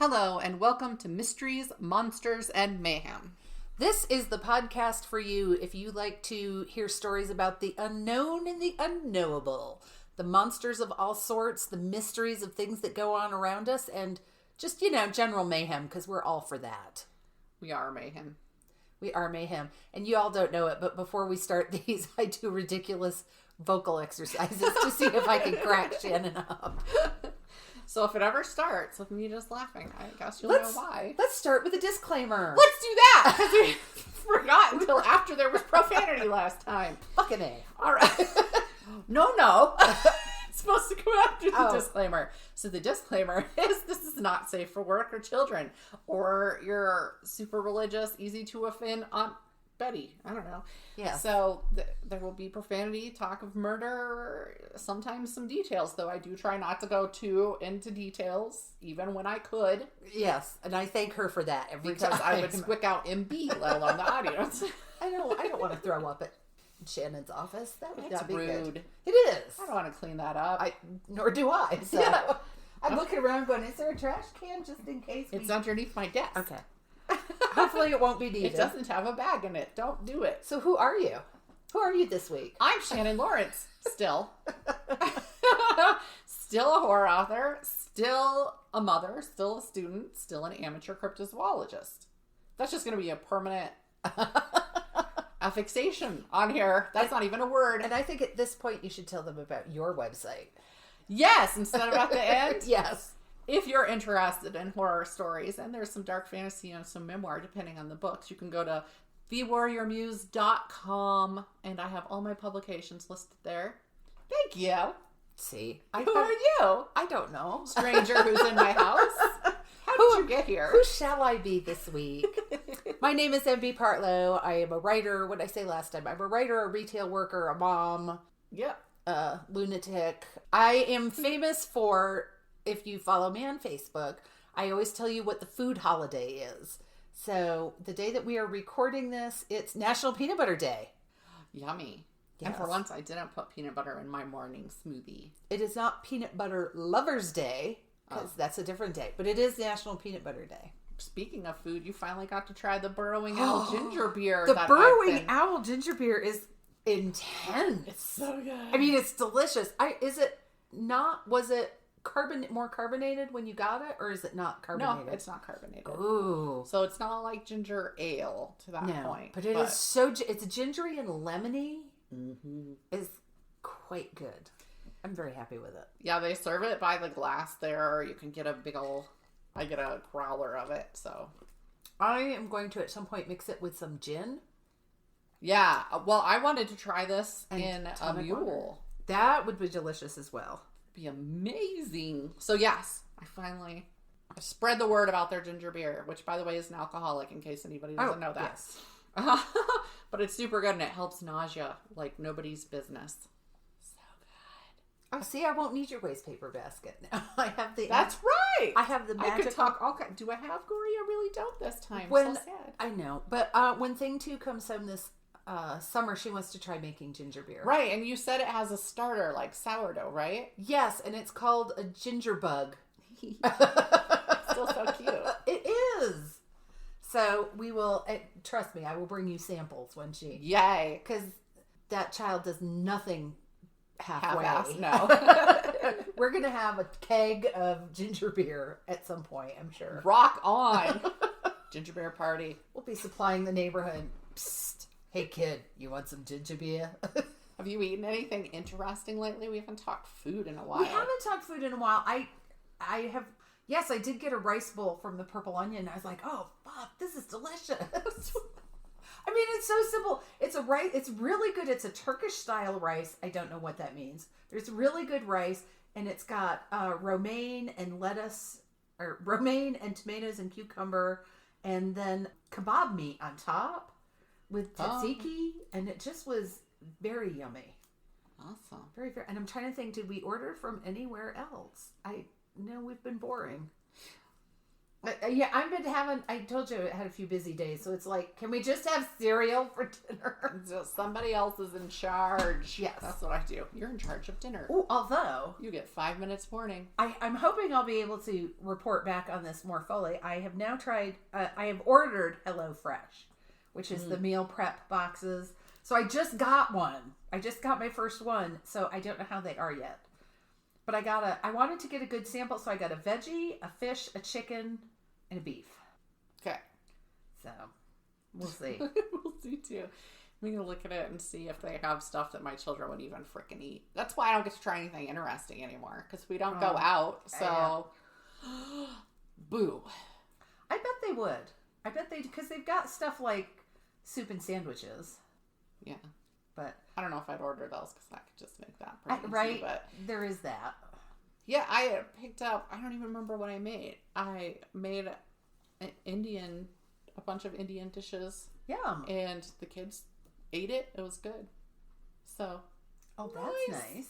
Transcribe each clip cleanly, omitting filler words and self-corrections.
Hello, and welcome to Mysteries, Monsters, and Mayhem. This is the podcast for you if you like to hear stories about the unknown and the unknowable, the monsters of all sorts, the mysteries of things that go on around us, and just, general mayhem, because we're all for that. We are Mayhem. We are mayhem. And you all don't know it, but before we start these, I do ridiculous vocal exercises to see if I can crack Shannon up. So if it ever starts with me just laughing, I guess you'll know why. Let's start with a disclaimer. Let's do that! Because we forgot until after there was profanity last time. Fucking A. All right. No. It's supposed to come after the disclaimer. So the disclaimer is this is not safe for work or children. Or your super religious, easy to offend Aunt Betty. I don't know. Yeah. So there will be profanity, talk of murder, sometimes some details, though I do try not to go too into details, even when I could. Yes, and I thank her for that every because time. I would squick out MB, let alone the audience. I don't want to throw up at Shannon's office. That would not be rude. Good. It is. I don't want to clean that up. Nor do I. So Yeah. I'm looking around going, is there a trash can just in case? It's underneath my desk. Okay. Hopefully it won't be needed. It doesn't have a bag in it. Don't do it. So who are you? Who are you this week? I'm Shannon Lawrence. Still. Still a horror author. Still a mother. Still a student. Still an amateur cryptozoologist. That's just going to be a permanent affixation on here. That's not even a word. And I think at this point you should tell them about your website. Yes, instead of at the end. Yes. If you're interested in horror stories, and there's some dark fantasy and some memoir, depending on the books, you can go to thewarriormuse.com, and I have all my publications listed there. Thank you. See? Who are you? I don't know. Stranger who's in my house. How did you get here? Who shall I be this week? My name is MB Partlow. I am a writer. What did I say last time? I'm a writer, a retail worker, a mom. Yep. A lunatic. I am famous for... If you follow me on Facebook, I always tell you what the food holiday is. So the day that we are recording this, it's National Peanut Butter Day. Yummy. Yes. And for once, I didn't put peanut butter in my morning smoothie. It is not Peanut Butter Lovers Day, because that's a different day. But it is National Peanut Butter Day. Speaking of food, you finally got to try the Burrowing Owl ginger beer. The Burrowing Owl ginger beer is intense. It's so good. I mean, it's delicious. Was it more carbonated when you got it, or is it not carbonated? No, it's not carbonated. Ooh. So it's not like ginger ale to that point. But it's gingery and lemony. Mm-hmm. Is quite good. I'm very happy with it. Yeah, they serve it by the glass there. You can get I get a growler of it, so. I am going to at some point mix it with some gin. Yeah, well, I wanted to try this in a mule. Water. That would be delicious as well. Be amazing. So yes, I spread the word about their ginger beer, which by the way is an alcoholic in case anybody doesn't know that. Yes. But it's super good and it helps nausea like nobody's business. So good. Oh, see, I won't need your waste paper basket now. That's right. I have the magic. I could talk all kind. Do I have Gory? I really don't this time. So sad. I know, but when Thing 2 comes home this summer, she wants to try making ginger beer. Right, and you said it has a starter like sourdough, right? Yes, and it's called a ginger bug. Still so cute. It is. So we will, trust me, I will bring you samples when she... Yay. Because that child does nothing halfway. Half-ass, no. We're going to have a keg of ginger beer at some point, I'm sure. Rock on. Ginger beer party. We'll be supplying the neighborhood. Psst. Hey kid, you want some ginger beer? Have you eaten anything interesting lately? We haven't talked food in a while. We haven't talked food in a while. I have... Yes, I did get a rice bowl from the Purple Onion. I was like, oh, fuck, this is delicious. I mean, it's so simple. It's a rice. It's really good. It's a Turkish-style rice. I don't know what that means. There's really good rice, and it's got romaine and lettuce, or romaine and tomatoes and cucumber, and then kebab meat on top with tzatziki, and it just was very yummy. Awesome. Very, very. And I'm trying to think, did we order from anywhere else? No, we've been boring. Yeah, I've been having, I told you I had a few busy days, so it's like, can we just have cereal for dinner? Just somebody else is in charge. Yes. That's what I do. You're in charge of dinner. Ooh, although, You get 5 minutes warning. I'm hoping I'll be able to report back on this more fully. I have now tried, I have ordered HelloFresh, which is the meal prep boxes. So I just got one. I just got my first one, so I don't know how they are yet. But I wanted to get a good sample, so I got a veggie, a fish, a chicken, and a beef. Okay. So, we'll see. We'll see too. I'm going to look at it and see if they have stuff that my children would even freaking eat. That's why I don't get to try anything interesting anymore, because we don't go out, so... Boo. I bet they would. I bet they, because they've got stuff like soup and sandwiches. Yeah. But I don't know if I'd order those, because I could just make that pretty easy, right? But there is that. yeah, I picked up, I don't even remember what I made. I made a bunch of Indian dishes. Yum. And the kids ate it. It was good. So. Oh, that's nice.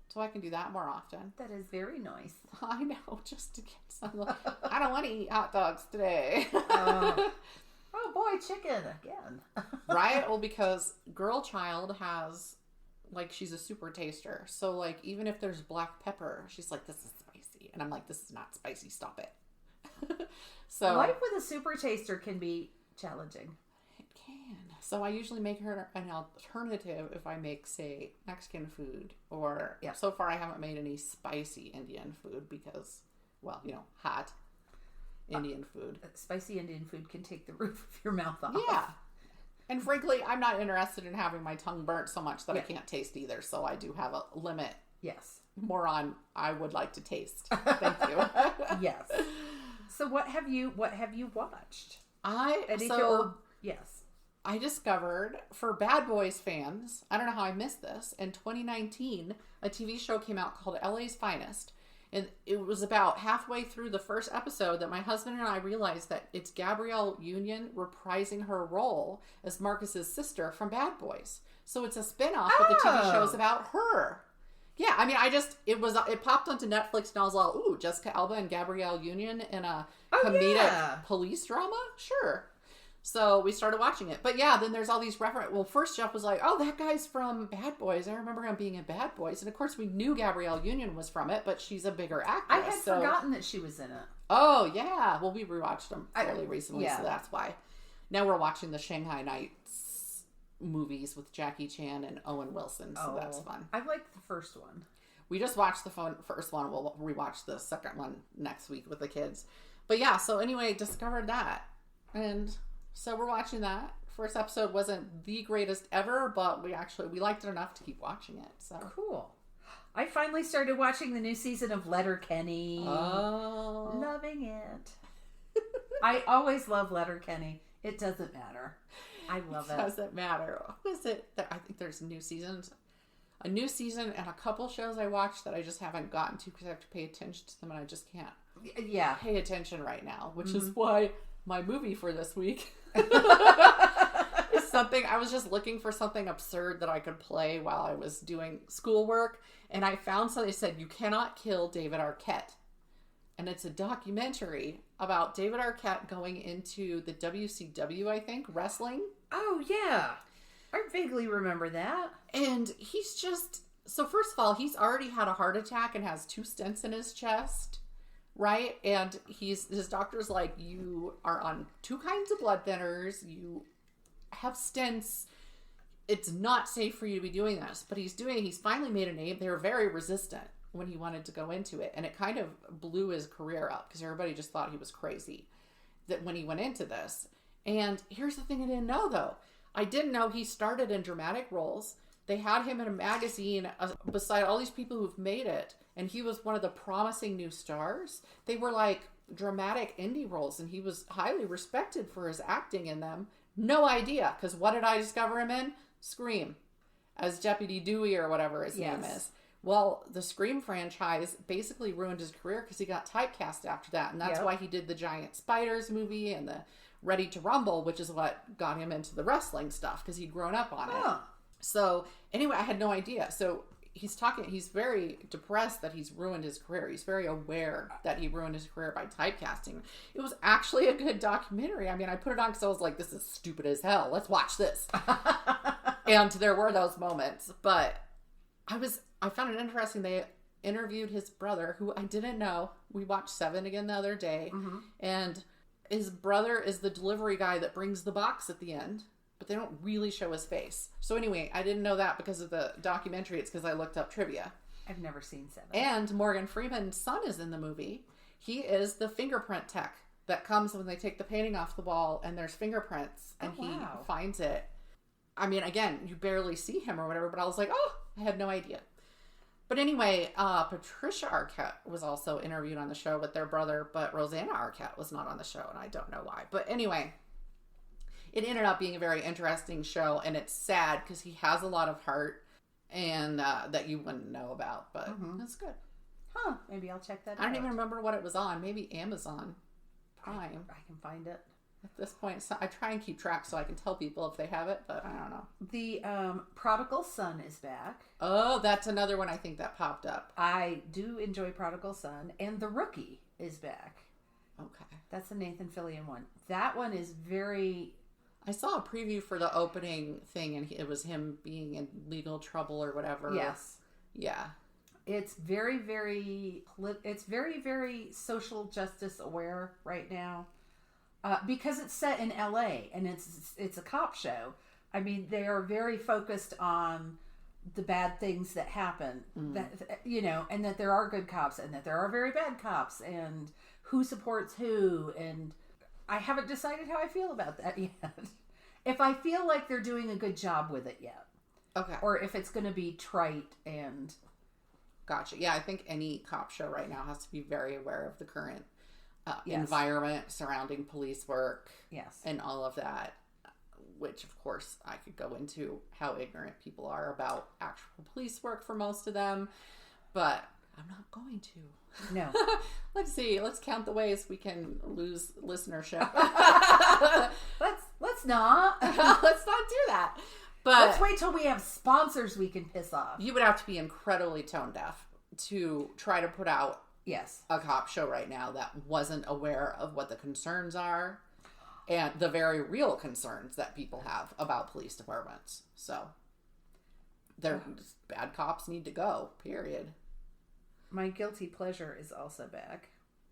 So I can do that more often. That is very nice. I know, just to get some. I don't want to eat hot dogs today. Oh boy, chicken again. Right? Well, because girl child has, like, she's a super taster. So, like, even if there's black pepper, she's like, this is spicy. And I'm like, this is not spicy. Stop it. So life with a super taster can be challenging. It can. So I usually make her an alternative if I make, say, Mexican food. Or so far I haven't made any spicy Indian food because, well, hot Indian food. Spicy Indian food can take the roof of your mouth off. Yeah. And frankly, I'm not interested in having my tongue burnt so much that I can't taste either. So I do have a limit. Yes. More on I would like to taste. Thank you. Yes. So what have you watched? Yes. I discovered, for Bad Boys fans, I don't know how I missed this, in 2019, a TV show came out called LA's Finest. And it was about halfway through the first episode that my husband and I realized that it's Gabrielle Union reprising her role as Marcus's sister from Bad Boys. So it's a spinoff, but the TV show's about her. Yeah, I mean, it popped onto Netflix and I was like, ooh, Jessica Alba and Gabrielle Union in a comedic police drama? Sure. So we started watching it. But yeah, then there's all these references. Well, first Jeff was like, oh, that guy's from Bad Boys. I remember him being in Bad Boys. And of course we knew Gabrielle Union was from it, but she's a bigger actress. I had forgotten that she was in it. Oh, yeah. Well, we rewatched them fairly recently, so that's why. Now we're watching the Shanghai Nights movies with Jackie Chan and Owen Wilson, so that's fun. I liked the first one. We just watched the first one. We'll rewatch the second one next week with the kids. But yeah, so anyway, discovered that. And so we're watching that. First episode wasn't the greatest ever, but we liked it enough to keep watching it. So cool. I finally started watching the new season of Letterkenny. Oh. Loving it. I always love Letterkenny. It doesn't matter. I love it. It doesn't matter. What is it? I think there's new seasons. A new season and a couple shows I watched that I just haven't gotten to because I have to pay attention to them and I just can't pay attention right now, which is why my movie for this week is something. I was just looking for something absurd that I could play while I was doing schoolwork, and I found something that said, "You cannot kill David Arquette." And it's a documentary about David Arquette going into the WCW, I think, wrestling. Oh, yeah. I vaguely remember that. And he's just... So first of all, he's already had a heart attack and has 2 stents in his chest, right? And his doctor's like, you are on 2 kinds of blood thinners. You have stents. It's not safe for you to be doing this. But he's finally made a name. They were very resistant when he wanted to go into it. And it kind of blew his career up because everybody just thought he was crazy that when he went into this. And here's the thing I didn't know, though. I didn't know he started in dramatic roles. They had him in a magazine beside all these people who've made it. And he was one of the promising new stars. They were like dramatic indie roles. And he was highly respected for his acting in them. No idea. Because what did I discover him in? Scream. As Deputy Dewey or whatever his name is. Well, the Scream franchise basically ruined his career because he got typecast after that. And that's why he did the Giant Spiders movie and the Ready to Rumble, which is what got him into the wrestling stuff because he'd grown up on it. So anyway, I had no idea. So he's very depressed that he's ruined his career. He's very aware that he ruined his career by typecasting. It was actually a good documentary. I mean, I put it on because I was like, this is stupid as hell. Let's watch this. And there were those moments, but I found it interesting. They interviewed his brother, who I didn't know. We watched Seven again the other day, and his brother is the delivery guy that brings the box at the end, but they don't really show his face. So anyway, I didn't know that because of the documentary. It's because I looked up trivia. I've never seen Seven. And Morgan Freeman's son is in the movie. He is the fingerprint tech that comes when they take the painting off the wall and there's fingerprints, and he finds it. I mean, again, you barely see him or whatever, but I was like, oh, I had no idea. But anyway, Patricia Arquette was also interviewed on the show with their brother, but Rosanna Arquette was not on the show, and I don't know why. But anyway, it ended up being a very interesting show, and it's sad because he has a lot of heart and that you wouldn't know about, but it's good. Huh, maybe I'll check that out. I don't even remember what it was on. Maybe Amazon Prime. I can find it. At this point, so I try and keep track so I can tell people if they have it, but I don't know. The Prodigal Son is back. Oh, that's another one I think that popped up. I do enjoy Prodigal Son. And The Rookie is back. Okay. That's the Nathan Fillion one. That one is very... I saw a preview for the opening thing, and it was him being in legal trouble or whatever. Yes. Yeah. It's very, very... It's very, very social justice aware right now. Because it's set in LA and it's a cop show. I mean, they are very focused on the bad things that happen, that, you know, and that there are good cops and that there are very bad cops and who supports who. And I haven't decided how I feel about that yet. If I feel like they're doing a good job with it yet. Okay. Or if it's going to be trite and... Gotcha. Yeah, I think any cop show right now has to be very aware of the current yes. environment surrounding police work. Yes. And all of that, which of course I could go into how ignorant people are about actual police work for most of them, but I'm not going to. No. Let's see. Let's count the ways we can lose listenership. Let's not. Let's not do that. But let's wait till we have sponsors we can piss off. You would have to be incredibly tone deaf to try to put out yes. a cop show right now that wasn't aware of what the concerns are and the very real concerns that people have about police departments. So, bad cops need to go, period. My guilty pleasure is also back.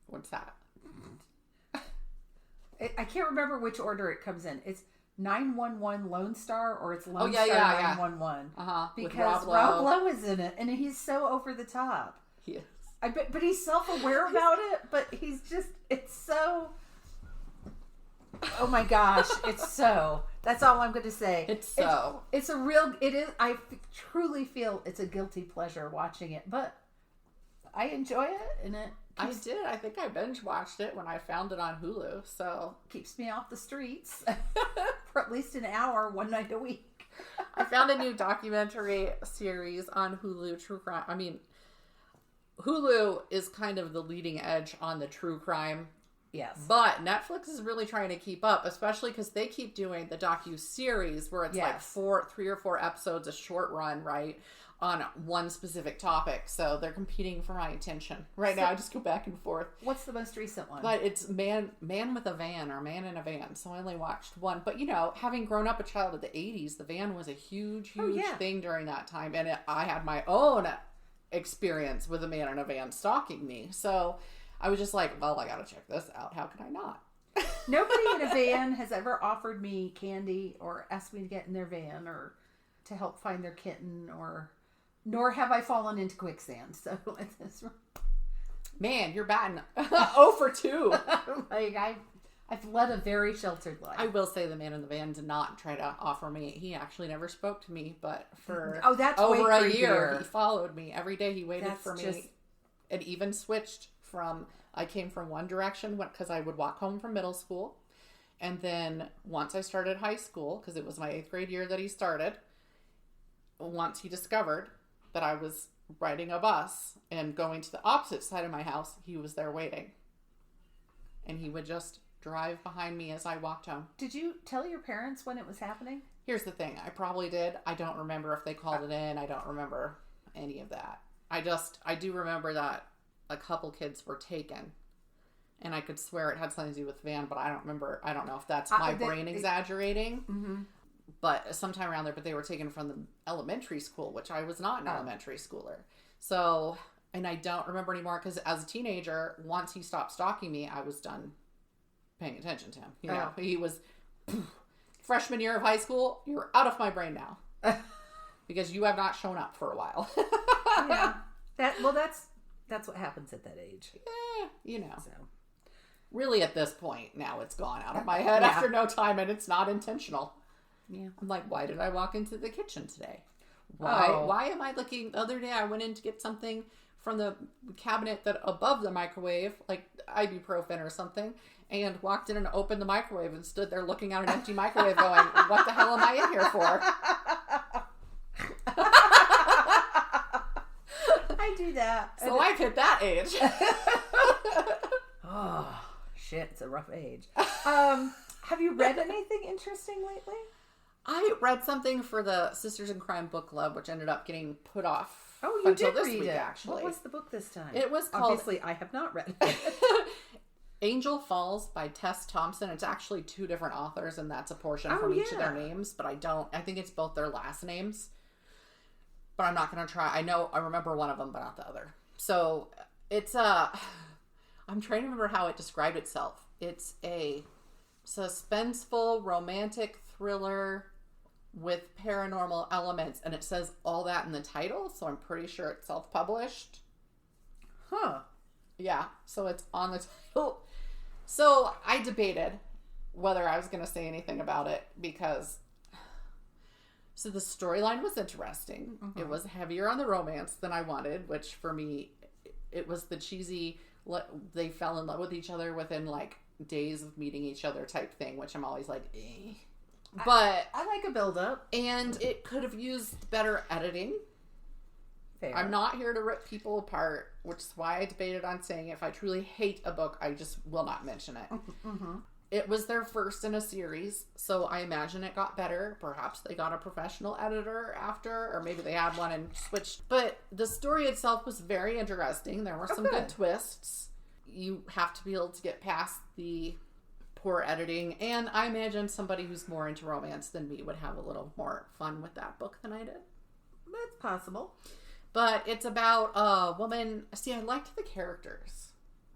What's that? I can't remember which order it comes in. It's 911 Lone Star or it's Lone Star 911. Because Rob Lowe is in it and he's so over the top. He is. But he's self-aware about it, but he's just, it's so, oh my gosh, it's so, that's all I'm going to say. It is, I truly feel it's a guilty pleasure watching it, but I enjoy it, and it keeps, I think I binge watched it when I found it on Hulu, so. Keeps me off the streets for at least an hour, one night a week. I found a new documentary series on Hulu, True Crime. I mean, Hulu is kind of the leading edge on the true crime. Yes. But Netflix is really trying to keep up, especially because they keep doing the docu-series where it's like 3 or 4 episodes, a short run, right, on one specific topic. So they're competing for my attention. Right now, I just go back and forth. What's the most recent one? But it's Man with a Van or Man in a Van. So I only watched one. But, you know, having grown up a child of the 80s, the van was a huge thing during that time. And I had my own experience with a man in a van stalking me. So I was just like, well, I gotta check this out. How can I not? Nobody in a van has ever offered me candy or asked me to get in their van or to help find their kitten, or nor have I fallen into quicksand. So it's man, you're batting 0 for 2. Like I've led a very sheltered life. I will say the man in the van did not try to offer me. He actually never spoke to me, but for that's over a year, he followed me. Every day he waited for me. Just... It even switched from, I came from one direction because I would walk home from middle school. And then once I started high school, because it was my 8th grade year that he started, once he discovered that I was riding a bus and going to the opposite side of my house, he was there waiting. And he would just drive behind me as I walked home. Did you tell your parents when it was happening? Here's the thing. I probably did. I don't remember if they called it in. I don't remember. any of that. I do remember that a couple kids were taken. And I could swear it had something to do with Van, but I don't remember. I don't know if that's my brain exaggerating. Mm-hmm. But sometime around there, but they were taken from the elementary school, which I was not an elementary schooler. So, and I don't remember anymore because as a teenager, once he stopped stalking me, I was done paying attention to him. You know, he was freshman year of high school. You're out of my brain now because you have not shown up for a while. Yeah. That's what happens at that age. Yeah, you know. So. Really, at this point, now it's gone out of my head after no time, and it's not intentional. Yeah. I'm like, why did I walk into the kitchen today? Why am I looking? The other day, I went in to get something from the cabinet that above the microwave, like ibuprofen or something, and walked in and opened the microwave and stood there looking at an empty microwave going, what the hell am I in here for? I do that. So I've hit that age. Oh, shit. It's a rough age. Have you read anything interesting lately? I read something for the Sisters in Crime book club, which ended up getting put off. Oh, you until did this read week, it. Actually, what was the book this time? It was called. Obviously, I have not read it. Angel Falls by Tess Thompson. It's actually two different authors, and that's a portion from each of their names. But I think it's both their last names. But I'm not going to try. I remember one of them, but not the other. So it's I'm trying to remember how it described itself. It's a suspenseful romantic thriller with paranormal elements, and it says all that in the title, so I'm pretty sure it's self-published. Huh. Yeah, so it's on the title. So I debated whether I was going to say anything about it because so the storyline was interesting. Mm-hmm. It was heavier on the romance than I wanted, which for me, it was the cheesy, they fell in love with each other within like days of meeting each other type thing, which I'm always like, eh. But I like a build-up. And it could have used better editing. Fair. I'm not here to rip people apart, which is why I debated on saying if I truly hate a book, I just will not mention it. Mm-hmm. It was their first in a series, so I imagine it got better. Perhaps they got a professional editor after, or maybe they had one and switched. But the story itself was very interesting. There were some good twists. You have to be able to get past the poor editing, and I imagine somebody who's more into romance than me would have a little more fun with that book than I did. That's possible. But it's about a woman. See, I liked the characters.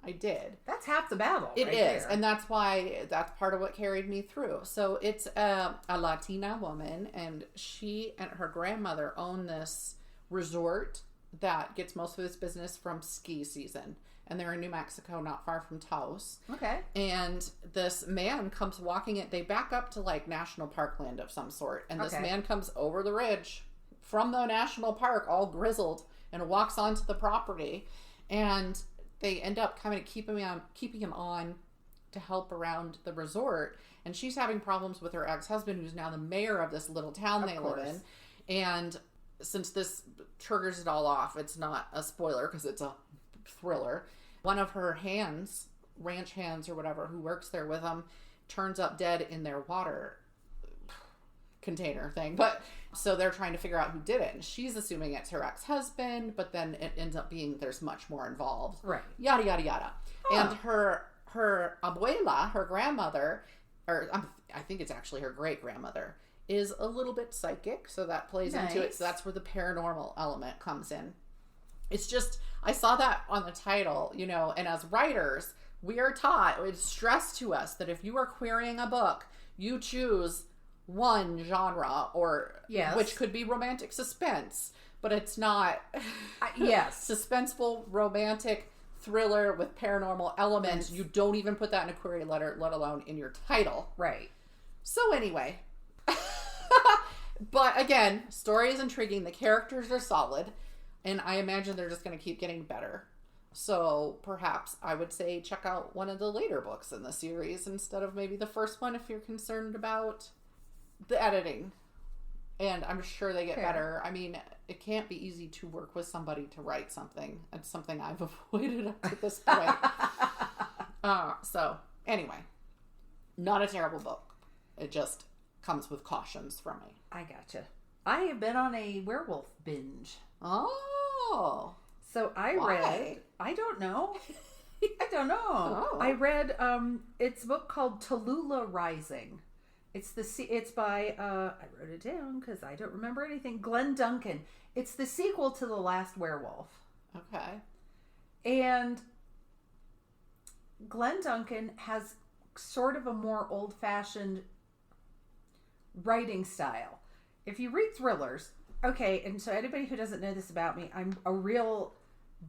I did. That's half the battle. It is. And that's why, that's part of what carried me through. So it's a Latina woman, and she and her grandmother own this resort that gets most of its business from ski season. And they're in New Mexico, not far from Taos. Okay. And this man comes walking it. They back up to like national park land of some sort. And this man comes over the ridge from the national park, all grizzled, and walks onto the property. And they end up kind of keeping him on to help around the resort. And she's having problems with her ex-husband, who's now the mayor of this little town they live in. And since this triggers it all off, it's not a spoiler because it's a thriller. One of her ranch hands or whatever, who works there with them, turns up dead in their water container thing. But so they're trying to figure out who did it, and she's assuming it's her ex-husband, but then it ends up being there's much more involved. Right. Yada yada yada. Huh. And her abuela, her grandmother, or I think it's actually her great grandmother, is a little bit psychic, so that plays into it. So that's where the paranormal element comes in. It's just, I saw that on the title, and as writers, we are taught, it's stressed to us that if you are querying a book, you choose one genre, or which could be romantic suspense, but it's not suspenseful romantic thriller with paranormal elements. You don't even put that in a query letter, let alone in your title. Right. So anyway, but again, story is intriguing. The characters are solid. And I imagine they're just going to keep getting better. So perhaps I would say check out one of the later books in the series instead of maybe the first one if you're concerned about the editing. And I'm sure they get better. I mean, it can't be easy to work with somebody to write something. It's something I've avoided up to this point. So anyway, not a terrible book. It just comes with cautions from me. I gotcha. I have been on a werewolf binge Oh. So I read, I don't know. I don't know. Oh. I read it's a book called Tallulah Rising. It's by I wrote it down because I don't remember anything. Glenn Duncan. It's the sequel to The Last Werewolf. Okay. And Glenn Duncan has sort of a more old-fashioned writing style. If you read thrillers, okay, and so anybody who doesn't know this about me, I'm a real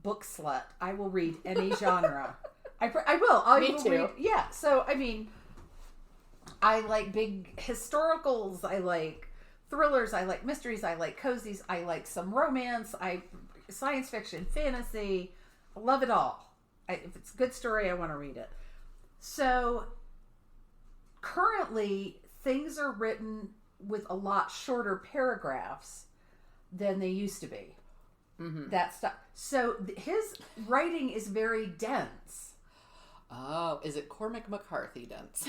book slut. I will read any genre. I will. Me too. Read, yeah. So I mean, I like big historicals. I like thrillers. I like mysteries. I like cozies. I like some romance. Science fiction, fantasy. I love it all. If it's a good story, I want to read it. So currently, things are written with a lot shorter paragraphs than they used to be. Mm-hmm. That stuff. So his writing is very dense. Oh, is it Cormac McCarthy dense?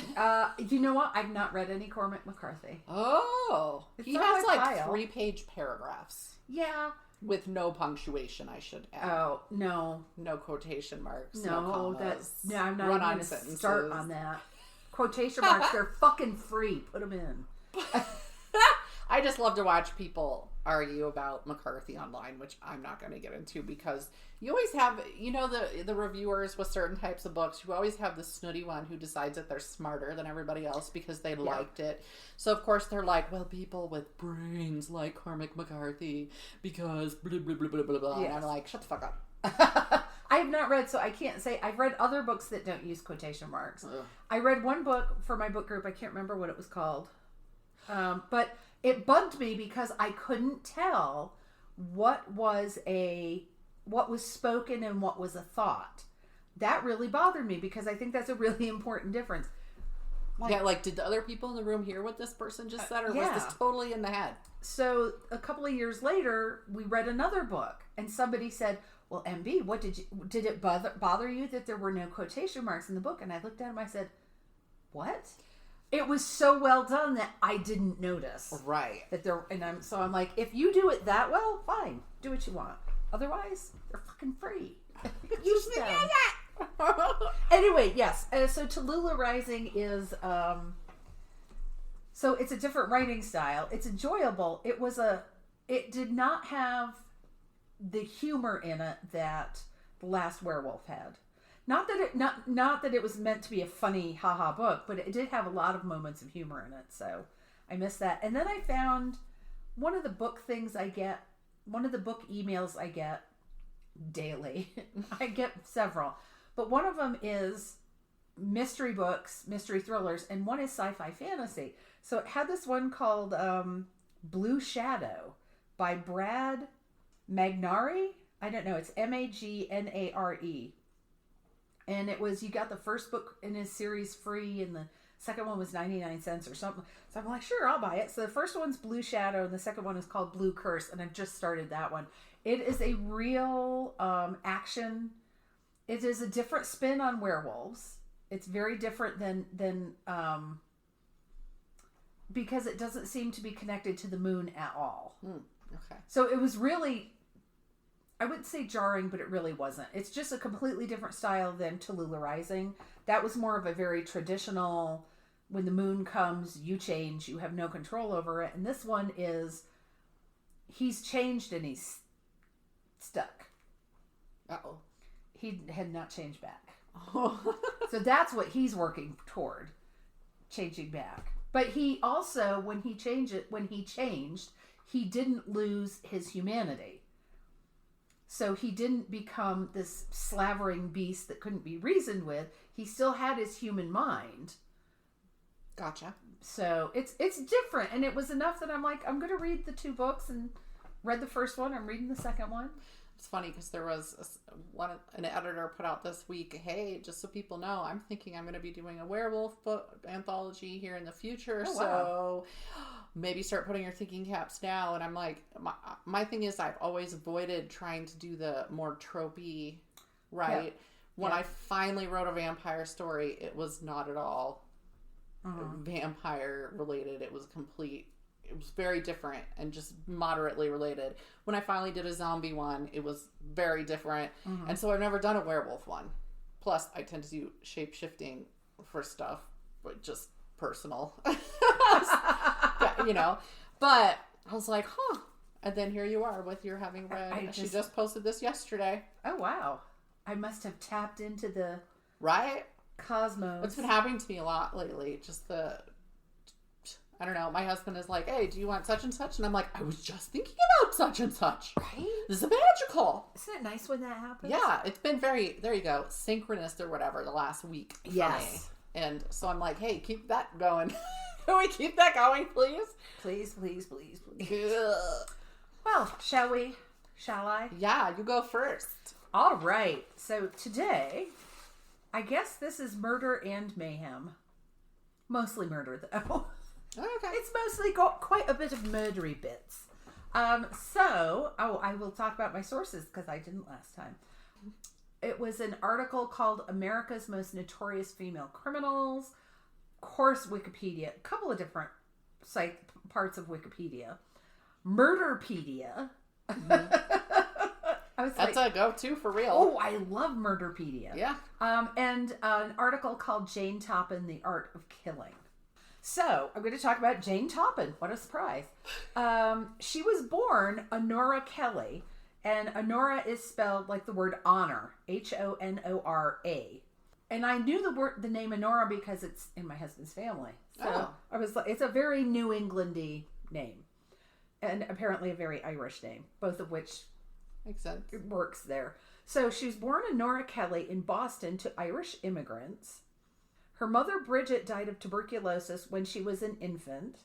You know what? I've not read any Cormac McCarthy. Oh, he has like 3-page paragraphs. Yeah. With no punctuation, I should add. Oh, no. No quotation marks. No, No, I'm not going to start on that. Quotation marks, they're fucking free. Put them in. I just love to watch people argue about McCarthy online, which I'm not going to get into because you always have, you know, the reviewers with certain types of books, you always have the snooty one who decides that they're smarter than everybody else because they liked it. So, of course, they're like, well, people with brains like Cormac McCarthy because blah, blah, blah, blah, blah, blah. Yes. And I'm like, shut the fuck up. I have not read, so I can't say. I've read other books that don't use quotation marks. Ugh. I read one book for my book group. I can't remember what it was called. But it bugged me because I couldn't tell what was spoken and what was a thought. That really bothered me because I think that's a really important difference. Did the other people in the room hear what this person just said, or was this totally in the head? So a couple of years later, we read another book, and somebody said, "Well, MB, what did it bother you that there were no quotation marks in the book?" And I looked at him, I said, "What?" It was so well done that I didn't notice. Right. I'm like, if you do it that well, fine. Do what you want. Otherwise, they're fucking free. Use them. Anyway, yes. So Tallulah Rising is, so it's a different writing style. It's enjoyable. It did not have the humor in it that The Last Werewolf had. Not that it was meant to be a funny haha book, but it did have a lot of moments of humor in it. So I missed that. And then I found one of the book emails I get daily. I get several, but one of them is mystery books, mystery thrillers, and one is sci-fi fantasy. So it had this one called Blue Shadow by Brad Magnari. I don't know. It's Magnare. And it was, you got the first book in his series free, and the second one was 99 cents or something. So I'm like, sure, I'll buy it. So the first one's Blue Shadow, and the second one is called Blue Curse, and I've just started that one. It is a real action. It is a different spin on werewolves. It's very different than because it doesn't seem to be connected to the moon at all. Okay. So it was really, I wouldn't say jarring, but it really wasn't. It's just a completely different style than Tallulah Rising. That was more of a very traditional, when the moon comes, you change, you have no control over it. And this one is, he's changed and he's stuck. Uh-oh. He had not changed back. So that's what he's working toward, changing back. But he also, when he changed, he didn't lose his humanity. So he didn't become this slavering beast that couldn't be reasoned with. He still had his human mind. Gotcha. So it's different, and it was enough that I'm like, I'm going to read the two books, and read the first one. I'm reading the second one. It's funny because there was an editor put out this week, hey, just so people know, I'm thinking I'm going to be doing a werewolf book anthology here in the future. Oh, so maybe start putting your thinking caps now. And I'm like, my thing is, I've always avoided trying to do the more tropey, right? Yep. When I finally wrote a vampire story, it was not at all vampire related. It was complete it was very different and just moderately related. When I finally did a zombie one, it was very different. And so I've never done a werewolf one. Plus, I tend to do shape-shifting for stuff, but just personal. You know? But I was like, huh. And then here you are with your having read. She just posted this yesterday. Oh, wow. I must have tapped into the... Right? Cosmos. It's been happening to me a lot lately. Just I don't know. My husband is like, hey, do you want such and such? And I'm like, I was just thinking about such and such. Right? This is magical. Isn't it nice when that happens? Yeah. It's been very, there you go, synchronous or whatever the last week for me. And so I'm like, hey, keep that going. Can we keep that going, please? Please, please, please, please. Well, shall we? Shall I? Yeah, you go first. All right. So today, I guess this is murder and mayhem. Mostly murder, though. Okay. It's mostly got quite a bit of murdery bits. I will talk about my sources because I didn't last time. It was an article called America's Most Notorious Female Criminals. Of course, Wikipedia. A couple of different parts of Wikipedia. Murderpedia. That's a go-to for real. Oh, I love Murderpedia. Yeah. And an article called Jane Toppen, The Art of Killing. So, I'm going to talk about Jane Toppen. What a surprise. She was born Honora Kelly, and Honora is spelled like the word honor, Honora. And I knew the name Honora because it's in my husband's family. So I was like, it's a very New Englandy name. And apparently a very Irish name, both of which makes sense. Works there. So she was born Honora Kelly in Boston to Irish immigrants. Her mother, Bridget, died of tuberculosis when she was an infant.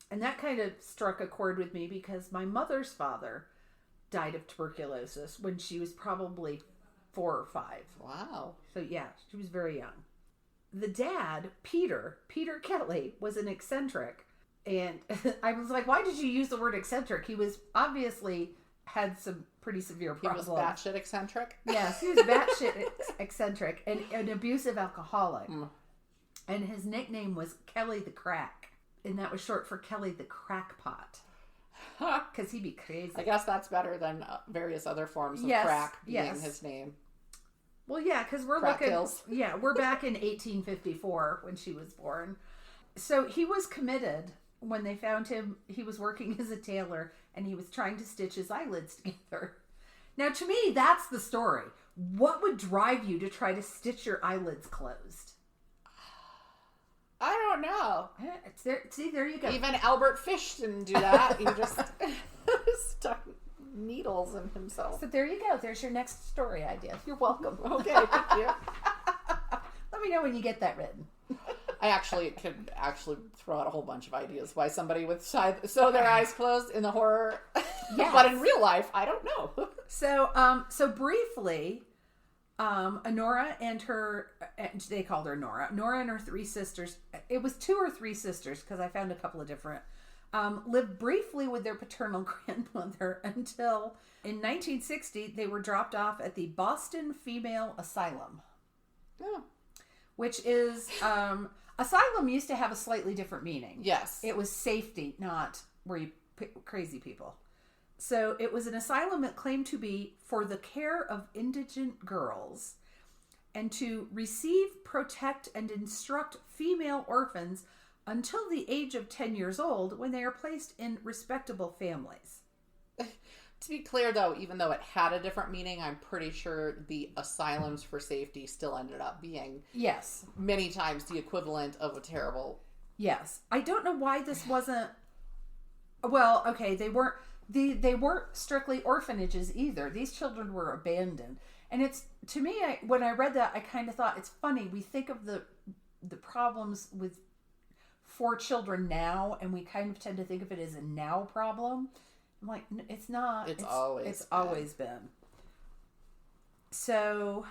And that kind of struck a chord with me because my mother's father died of tuberculosis when she was probably 4 or 5. Wow. So yeah, she was very young. The dad, Peter Kelly, was an eccentric. And I was like, why did you use the word eccentric? He was obviously had some pretty severe problems. He was batshit eccentric? Yes, he was batshit eccentric and an abusive alcoholic. And his nickname was Kelly the Crack. And that was short for Kelly the Crackpot. Because he'd be crazy. I guess that's better than various other forms of crack being his name. Well, yeah, because we're crack looking... Hills. Yeah, we're back in 1854 when she was born. So he was committed when they found him. He was working as a tailor and he was trying to stitch his eyelids together. Now, to me, that's the story. What would drive you to try to stitch your eyelids closed? I don't know. See, there you go. Even Albert Fish didn't do that. He just stuck needles in himself. So there you go. There's your next story idea. You're welcome. Okay, thank you. Let me know when you get that written. I could throw out a whole bunch of ideas why somebody would sew their eyes closed in the horror. Yes. But in real life, I don't know. So briefly, Honora and they called her Nora. Nora and her 3 sisters, it was 2 or 3 sisters because I found a couple of different, lived briefly with their paternal grandmother until in 1960 they were dropped off at the Boston Female Asylum. Oh. Which is, asylum used to have a slightly different meaning. Yes. It was safety, not where you pick crazy people. So it was an asylum that claimed to be for the care of indigent girls and to receive, protect, and instruct female orphans until the age of 10 years old when they are placed in respectable families. To be clear, though, even though it had a different meaning, I'm pretty sure the asylums for safety still ended up being many times the equivalent of a terrible... Yes. I don't know why this wasn't... Well, okay, they weren't strictly orphanages either. These children were abandoned. And it's, to me, when I read that, I kind of thought, it's funny. We think of the problems for children now, and we kind of tend to think of it as a now problem. I'm like, it's not. It's always been. So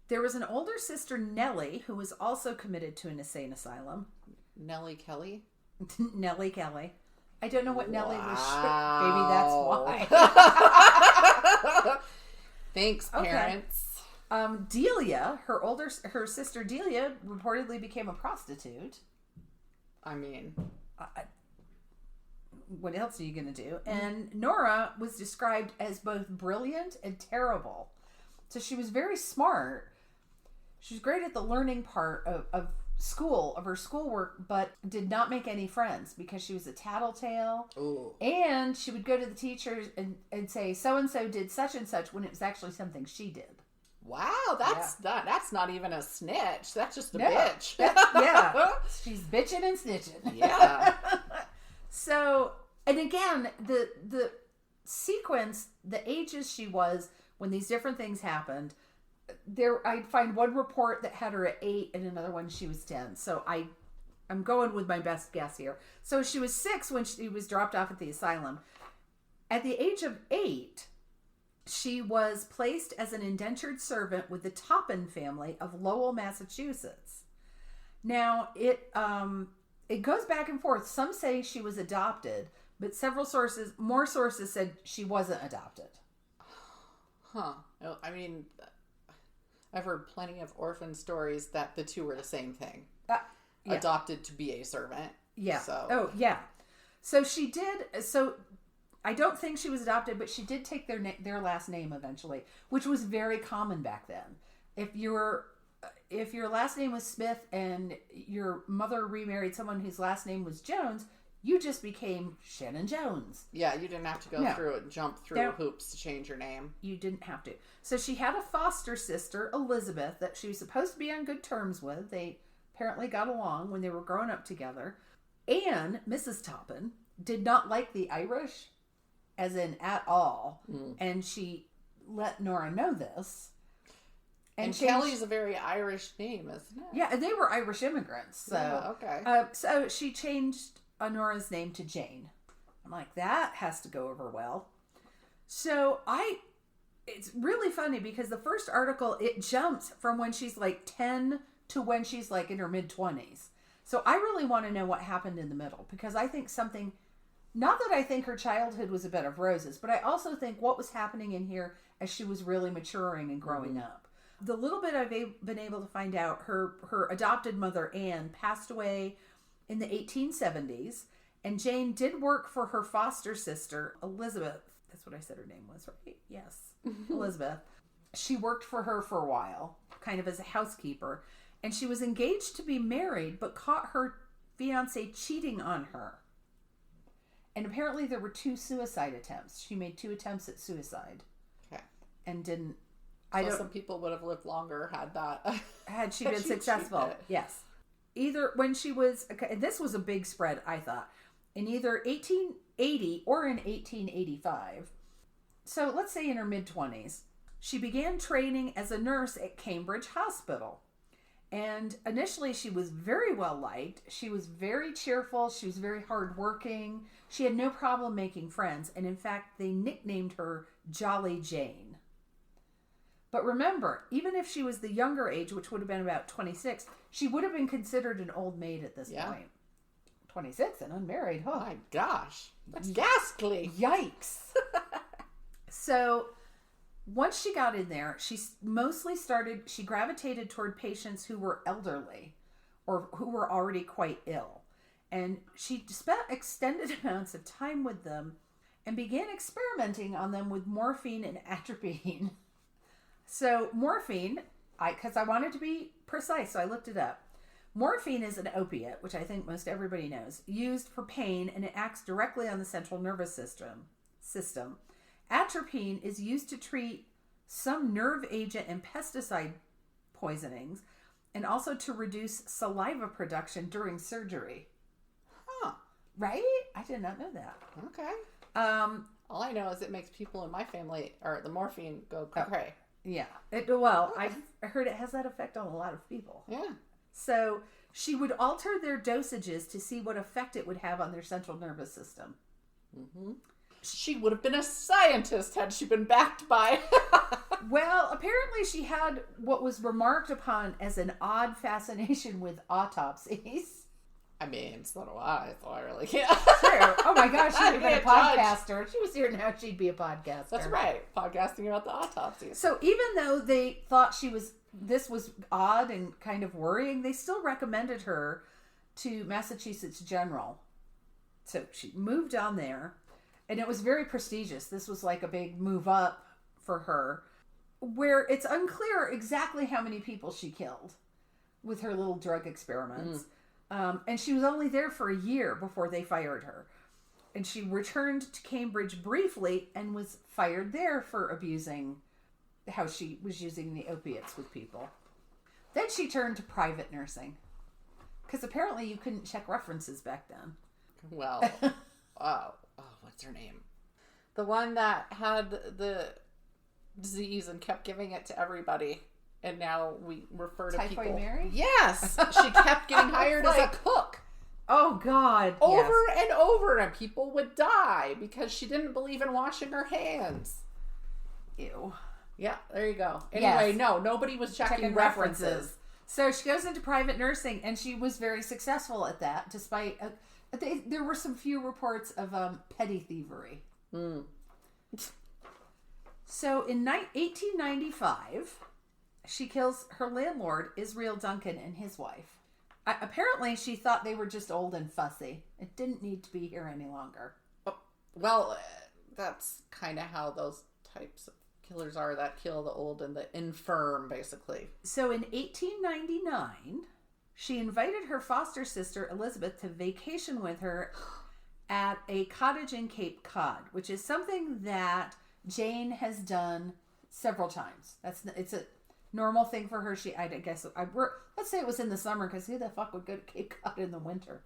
there was an older sister, Nellie, who was also committed to an insane asylum. Nellie Kelly? Nellie Kelly. I don't know what Nellie was. Maybe that's why. Thanks, parents. Okay. Delia, her sister Delia, reportedly became a prostitute. I mean, what else are you going to do? And Nora was described as both brilliant and terrible. So she was very smart. She was great at the learning part of school, of her schoolwork, but did not make any friends because she was a tattletale. Ooh. And she would go to the teachers and say, so-and-so did such and such, when it was actually something she did. Wow, that's not even a snitch. That's just a bitch. She's bitching and snitching. Yeah. So, and again, the sequence, the ages she was when these different things happened, I'd find one report that had her at 8 and another one she was 10. So I'm going with my best guess here. So she was 6 when she was dropped off at the asylum. At the age of 8, she was placed as an indentured servant with the Toppen family of Lowell, Massachusetts. Now, it goes back and forth. Some say she was adopted, but more sources said she wasn't adopted. Huh. I mean, I've heard plenty of orphan stories that the two were the same thing. Yeah. Adopted to be a servant. Yeah. So. Oh, yeah. So she did. So I don't think she was adopted, but she did take their last name eventually, which was very common back then. If your last name was Smith and your mother remarried someone whose last name was Jones, you just became Shannon Jones. Yeah, you didn't have to go through and jump through hoops to change your name. You didn't have to. So she had a foster sister, Elizabeth, that she was supposed to be on good terms with. They apparently got along when they were growing up together. And Mrs. Toppen did not like the Irish, as in at all. Mm. And she let Nora know this. And Kelly's a very Irish name, isn't it? Yeah, and they were Irish immigrants. So, yeah, okay. So she changed Nora's name to Jane. I'm like, that has to go over well. So it's really funny because the first article, it jumps from when she's like 10 to when she's like in her mid-20s. So I really want to know what happened in the middle, because I think something, not that I think her childhood was a bed of roses, but I also think what was happening in here as she was really maturing and growing up. The little bit I've been able to find out, her adopted mother, Anne, passed away in the 1870s, and Jane did work for her foster sister, Elizabeth. That's what I said her name was, right? Yes, Elizabeth. She worked for her for a while, kind of as a housekeeper, and she was engaged to be married, but caught her fiancé cheating on her. And apparently there were 2 suicide attempts. She made 2 attempts at suicide. Okay. And didn't... Some people would have lived longer had she been successful. Yes. Either when she was, and this was a big spread, I thought, in either 1880 or in 1885. So let's say in her mid-20s, she began training as a nurse at Cambridge Hospital. And initially she was very well liked. She was very cheerful. She was very hardworking. She had no problem making friends. And in fact, they nicknamed her Jolly Jane. But remember, even if she was the younger age, which would have been about 26, she would have been considered an old maid at this point. 26 and unmarried. Oh my gosh. That's ghastly. Yikes. So once she got in there, she gravitated toward patients who were elderly or who were already quite ill. And she spent extended amounts of time with them and began experimenting on them with morphine and atropine. So morphine, because I wanted to be precise, so I looked it up. Morphine is an opiate, which I think most everybody knows, used for pain, and it acts directly on the central nervous system. Atropine is used to treat some nerve agent and pesticide poisonings, and also to reduce saliva production during surgery. Huh. Right? I did not know that. Okay. All I know is it makes people in my family, or the morphine, go cray. Yeah. I heard it has that effect on a lot of people. Yeah. So she would alter their dosages to see what effect it would have on their central nervous system. Mm-hmm. She would have been a scientist had she been backed by... Well, apparently she had what was remarked upon as an odd fascination with autopsies. I mean, it's not a lie, so I really can't. True. Oh my gosh, she would have been a podcaster. If she was here now, she'd be a podcaster. That's right. Podcasting about the autopsies. So even though they thought this was odd and kind of worrying, they still recommended her to Massachusetts General So she moved on there, and it was very prestigious. This was like a big move up for her, where it's unclear exactly how many people she killed with her little drug experiments. And she was only there for a year before they fired her. And she returned to Cambridge briefly and was fired there for abusing how she was using the opiates with people. Then she turned to private nursing. Because apparently you couldn't check references back then. Well, what's her name? The one that had the disease and kept giving it to everybody. And now we refer to Typhoid people. Mary? Yes. She kept getting hired as a cook. Oh, God. Over and over. And people would die because she didn't believe in washing her hands. Ew. Yeah, there you go. Anyway, no, nobody was checking references. So she goes into private nursing, and she was very successful at that, despite... there were some few reports of petty thievery. So in 1895, she kills her landlord, Israel Duncan, and his wife. Apparently, she thought they were just old and fussy. It didn't need to be here any longer. Well, that's kind of how those types of killers are that kill the old and the infirm, basically. So in 1899, she invited her foster sister, Elizabeth, to vacation with her at a cottage in Cape Cod, which is something that Jane has done several times. It's a normal thing for her. Let's say it was in the summer, because who the fuck would go to Cape Cod in the winter?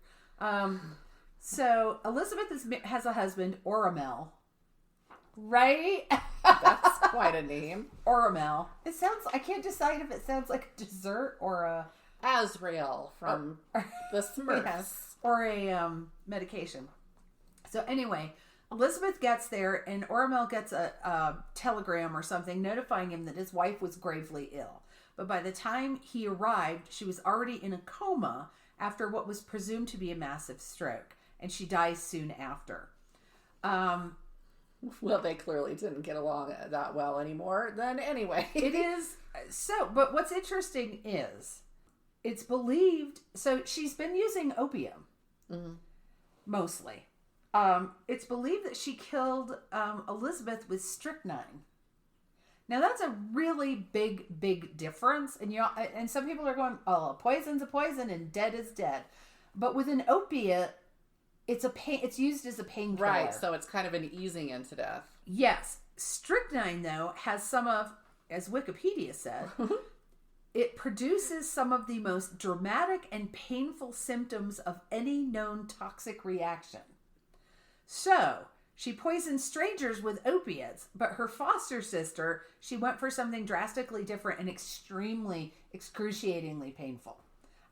So Elizabeth has a husband, Oramel. Right? That's quite a name. Oramel. It sounds, I can't decide if it sounds like a dessert or a... Azrael from the Smurfs. Yes, or a medication. So anyway, Elizabeth gets there, and Oramel gets a telegram or something notifying him that his wife was gravely ill. But by the time he arrived, she was already in a coma after what was presumed to be a massive stroke, and she dies soon after. Well, they clearly didn't get along that well anymore. Then anyway. It is so, but what's interesting is it's believed, so she's been using opium, mostly. It's believed that she killed Elizabeth with strychnine. Now that's a really big difference, and some people are going, "Oh, a poison's a poison, and dead is dead." But with an opiate, it's used as a painkiller, right? So it's kind of an easing into death. Yes, strychnine though has some of, as Wikipedia said, it produces some of the most dramatic and painful symptoms of any known toxic reaction. So, she poisoned strangers with opiates, but her foster sister, she went for something drastically different and extremely, excruciatingly painful.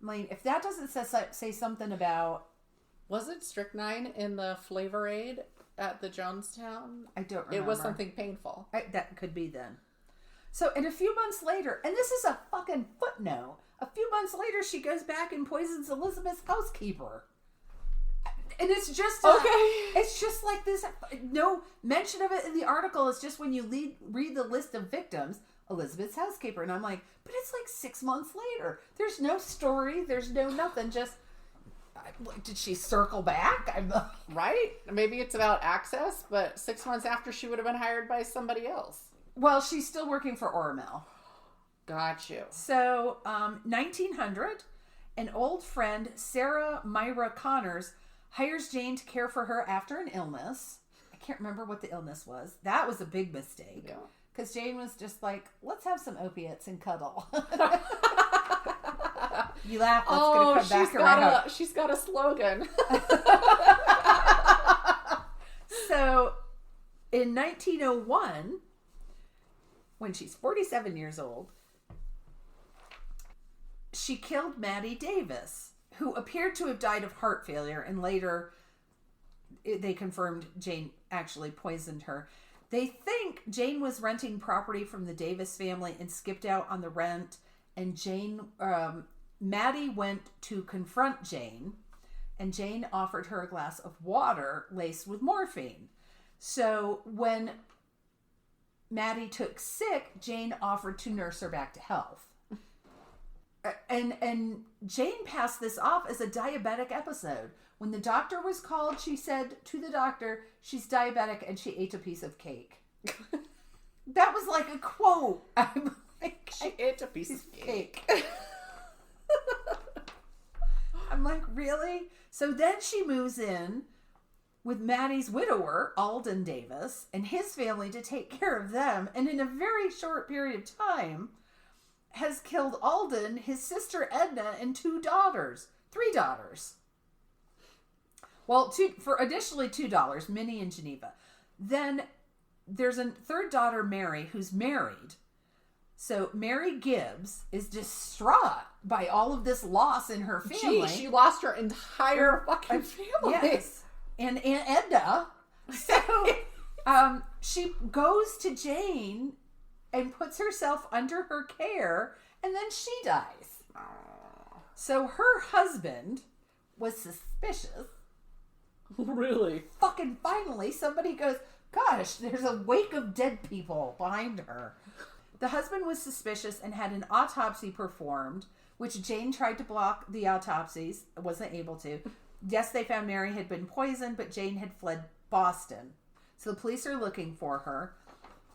I mean, if that doesn't say something about... Was it strychnine in the Flavor Aid at the Jonestown? I don't remember. It was something painful. That could be then. So, and a few months later, and this is a fucking footnote, a few months later, she goes back and poisons Elizabeth's housekeeper. And it's just it's just like this. No mention of it in the article. It's just when you read the list of victims, Elizabeth's housekeeper, and I'm like, but it's like 6 months later. There's no story. There's no nothing. Just did she circle back? Right? Maybe it's about access, but 6 months after she would have been hired by somebody else. Well, she's still working for Oramel. Got you. So, 1900, an old friend, Sarah Myra Connors, hires Jane to care for her after an illness. I can't remember what the illness was. That was a big mistake. Yeah. Because Jane was just like, let's have some opiates and cuddle. You laugh, that's going to come back around. She's got a slogan. So, in 1901, when she's 47 years old, she killed Maddie Davis, who appeared to have died of heart failure, and later they confirmed Jane actually poisoned her. They think Jane was renting property from the Davis family and skipped out on the rent, and Maddie went to confront Jane, and Jane offered her a glass of water laced with morphine. So when Maddie took sick, Jane offered to nurse her back to health. And Jane passed this off as a diabetic episode. When the doctor was called, she said to the doctor, she's diabetic and she ate a piece of cake. That was like a quote. I'm like, she ate a piece of cake. I'm like, really? So then she moves in with Maddie's widower, Alden Davis, and his family to take care of them. And in a very short period of time, has killed Alden, his sister Edna, and 3 daughters. Well, additionally 2 daughters, Minnie and Geneva. Then there's a 3rd daughter, Mary, who's married. So Mary Gibbs is distraught by all of this loss in her family. Gee, she lost her entire fucking family. Yes. And Aunt Edna. So she goes to Jane and puts herself under her care, and then she dies. So her husband was suspicious. Really? Fucking finally, somebody goes, gosh, there's a wake of dead people behind her. The husband was suspicious and had an autopsy performed, which Jane tried to block the autopsies, wasn't able to. Yes, they found Mary had been poisoned, but Jane had fled Boston. So the police are looking for her.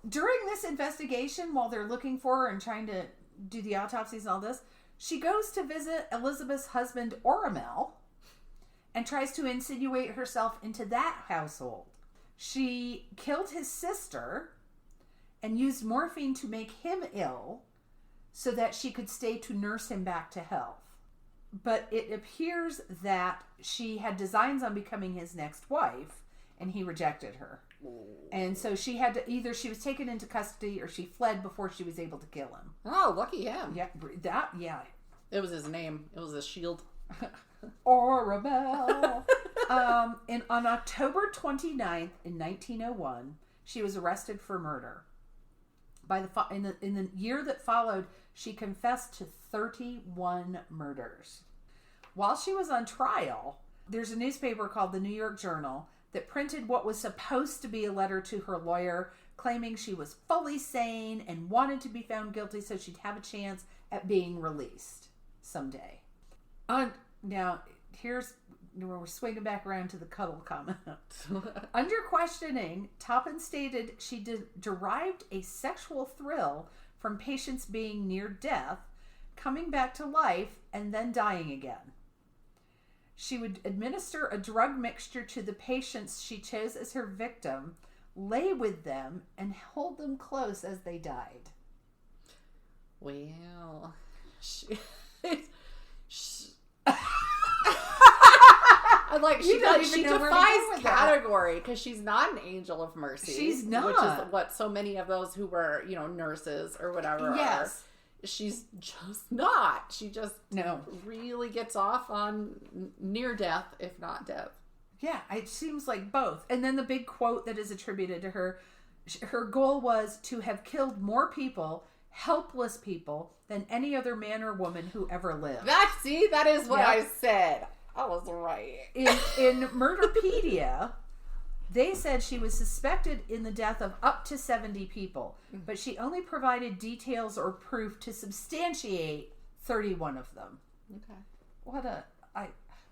During this investigation, while they're looking for her and trying to do the autopsies and all this, she goes to visit Elizabeth's husband, Oramel, and tries to insinuate herself into that household. She killed his sister and used morphine to make him ill so that she could stay to nurse him back to health. But it appears that she had designs on becoming his next wife, and he rejected her. And so she had to, either she was taken into custody or she fled before she was able to kill him. Oh, lucky him. Yeah. It was his name. It was his shield. Oramel. And on October 29th in 1901, she was arrested for murder. In the year that followed, she confessed to 31 murders. While she was on trial, there's a newspaper called the New York Journal that printed what was supposed to be a letter to her lawyer claiming she was fully sane and wanted to be found guilty so she'd have a chance at being released someday. Now, we're swinging back around to the cuddle comment. Under questioning, Toppen stated she derived a sexual thrill from patients being near death, coming back to life, and then dying again. She would administer a drug mixture to the patients she chose as her victim, lay with them, and hold them close as they died. Well, she defies category because she's not an angel of mercy. She's not. Which is what so many of those who were, nurses or whatever are. She's just not. She just really gets off on near death, if not death. Yeah, it seems like both. And then the big quote that is attributed to her goal was to have killed more people, helpless people, than any other man or woman who ever lived. That is what I said. I was right. In Murderpedia, they said she was suspected in the death of up to 70 people, but she only provided details or proof to substantiate 31 of them. Okay.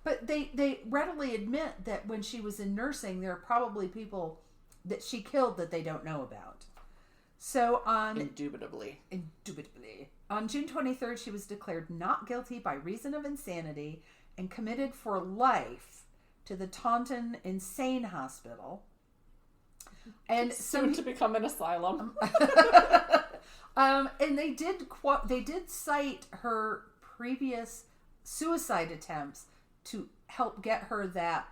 But they readily admit that when she was in nursing, there are probably people that she killed that they don't know about. So Indubitably. On June 23rd, she was declared not guilty by reason of insanity and committed for life to the Taunton Insane Hospital. And soon to become an asylum. And they did cite her previous suicide attempts to help get her that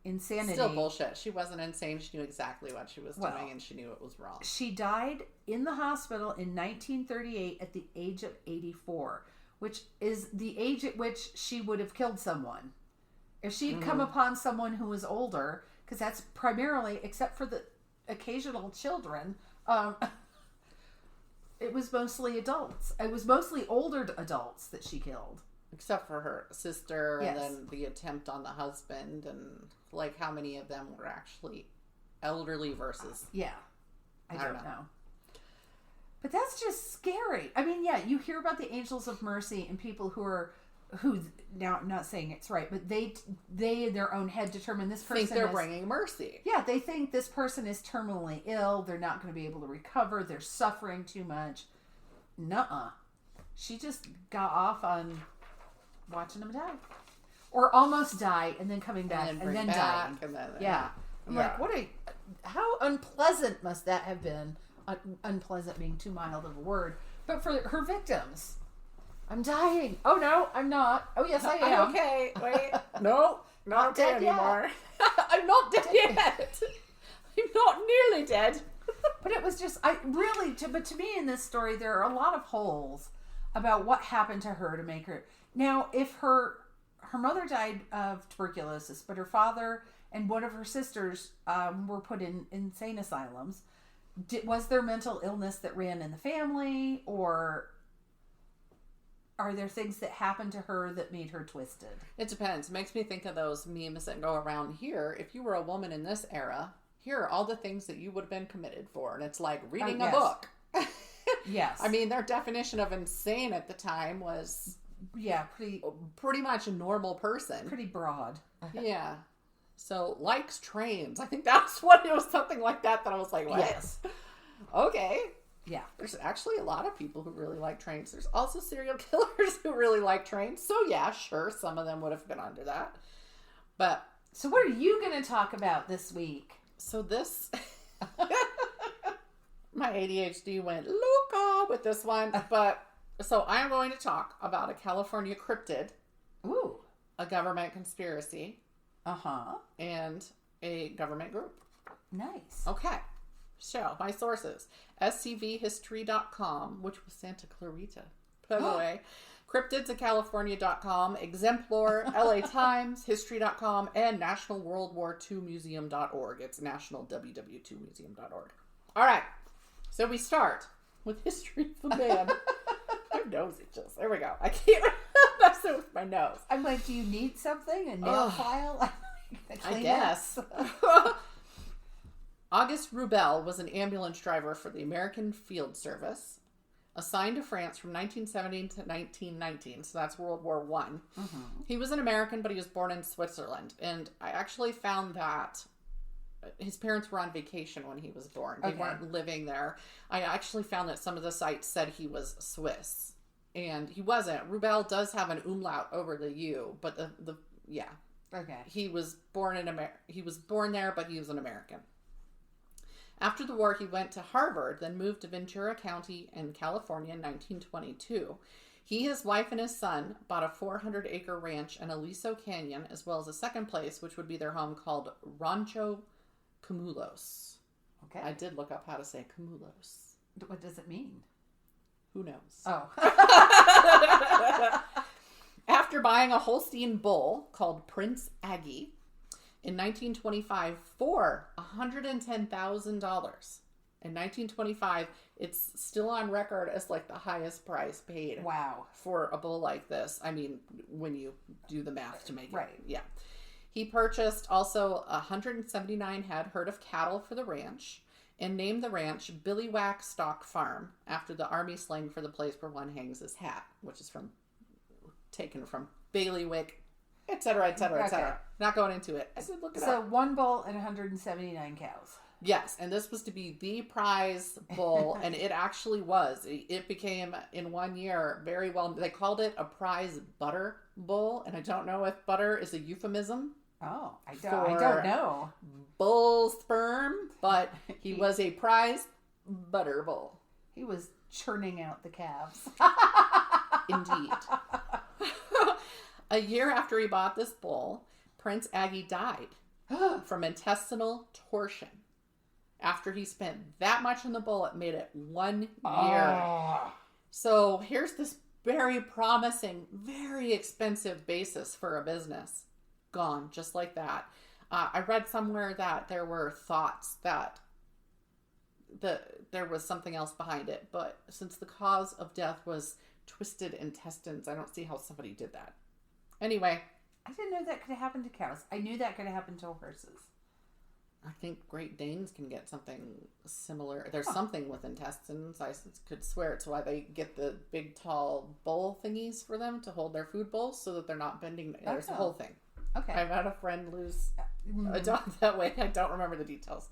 insanity. Still bullshit. She wasn't insane. She knew exactly what she was doing, and she knew it was wrong. She died in the hospital in 1938 at the age of 84, which is the age at which she would have killed someone. If she'd come upon someone who was older, because that's primarily, except for the occasional children, it was mostly adults. It was mostly older adults that she killed. Except for her sister, and then the attempt on the husband, and how many of them were actually elderly versus... I don't know. But that's just scary. I mean, yeah, you hear about the angels of mercy and people who now I'm not saying it's right, but they in their own head determine this person think they're bringing mercy. Yeah, they think this person is terminally ill. They're not going to be able to recover. They're suffering too much. Nuh-uh. She just got off on watching them die. Or almost die and then coming back and then dying. Yeah. I'm like, how unpleasant must that have been? Unpleasant being too mild of a word. But for her victims, I'm dying. Oh, no, I'm not. Oh, yes, I am. I'm okay. Wait. No, not okay anymore. I'm not dead yet. I'm not nearly dead. But it was just, but to me in this story, there are a lot of holes about what happened to her to make her. Now, if her mother died of tuberculosis, but her father and one of her sisters were put in insane asylums, was there mental illness that ran in the family, or are there things that happened to her that made her twisted? It depends. It makes me think of those memes that go around here. If you were a woman in this era, here are all the things that you would have been committed for. And it's like reading a book. Yes. I mean, their definition of insane at the time was... Yeah, pretty much a normal person. Pretty broad. Yeah. So, likes trains. I think that's what it was, something like that I was like, what? Yes. Okay. Yeah. There's actually a lot of people who really like trains. There's also serial killers who really like trains. So, yeah, sure, some of them would have been under that. But... So, what are you going to talk about this week? So, this... My ADHD went loco with this one. But, so I'm going to talk about a California cryptid. Ooh. A government conspiracy. Uh-huh. And a government group. Nice. Okay. So, my sources. scvhistory.com, which was Santa Clarita, by the way. Cryptidsofcalifornia.com, Exemplar, LA Times, History.com, and NationalWorldWar2Museum.org. It's NationalWW2Museum.org. All right. So, we start with History of the Man. My nose itches. There we go. I can't mess it with my nose. I'm like, do you need something? A nail file? I guess. August Rubel was an ambulance driver for the American Field Service, assigned to France from 1917 to 1919. So that's World War I. Mm-hmm. He was an American, but he was born in Switzerland. And I actually found that his parents were on vacation when he was born. They weren't living there. I actually found that some of the sites said he was Swiss. And he wasn't. Rubel does have an umlaut over the U, but yeah. Okay. He was born he was born there, but he was an American. After the war, he went to Harvard, then moved to Ventura County in California in 1922. He, his wife, and his son bought a 400-acre ranch in Aliso Canyon, as well as a second place, which would be their home, called Rancho Cumulos. Okay. I did look up how to say Cumulos. What does it mean? Who knows? Oh. After buying a Holstein bull called Prince Aggie in 1925 for $110,000. In 1925, it's still on record as like the highest price paid. Wow. For a bull like this. I mean, when you do the math to make it. Right. Yeah. He purchased also 179 herd of cattle for the ranch and named the ranch Billiwhack Stock Farm after the army slang for the place where one hangs his hat, which is taken from bailiwick, etc., etc., etc. Not going into it. I said, look it up. So one bull and 179 cows. Yes, and this was to be the prize bull, and it actually was. It became, in 1 year, very well. They called it a prize butter bull, and I don't know if butter is a euphemism. Oh, I don't know. Bull sperm, but he was a prize butter bull. He was churning out the calves. Indeed. A year after he bought this bull, Prince Aggie died from intestinal torsion. After he spent that much on the bull, it made it 1 year. Oh. So here's this very promising, very expensive basis for a business. Gone, just like that. I read somewhere that there were thoughts that there was something else behind it. But since the cause of death was twisted intestines, I don't see how somebody did that. Anyway. I didn't know that could happen to cows. I knew that could happen to horses. I think Great Danes can get something similar. There's something with intestines. I could swear it's why they get the big, tall bowl thingies for them to hold their food bowls so that they're not bending. There's a whole thing. Okay. I've had a friend lose a dog that way. I don't remember the details.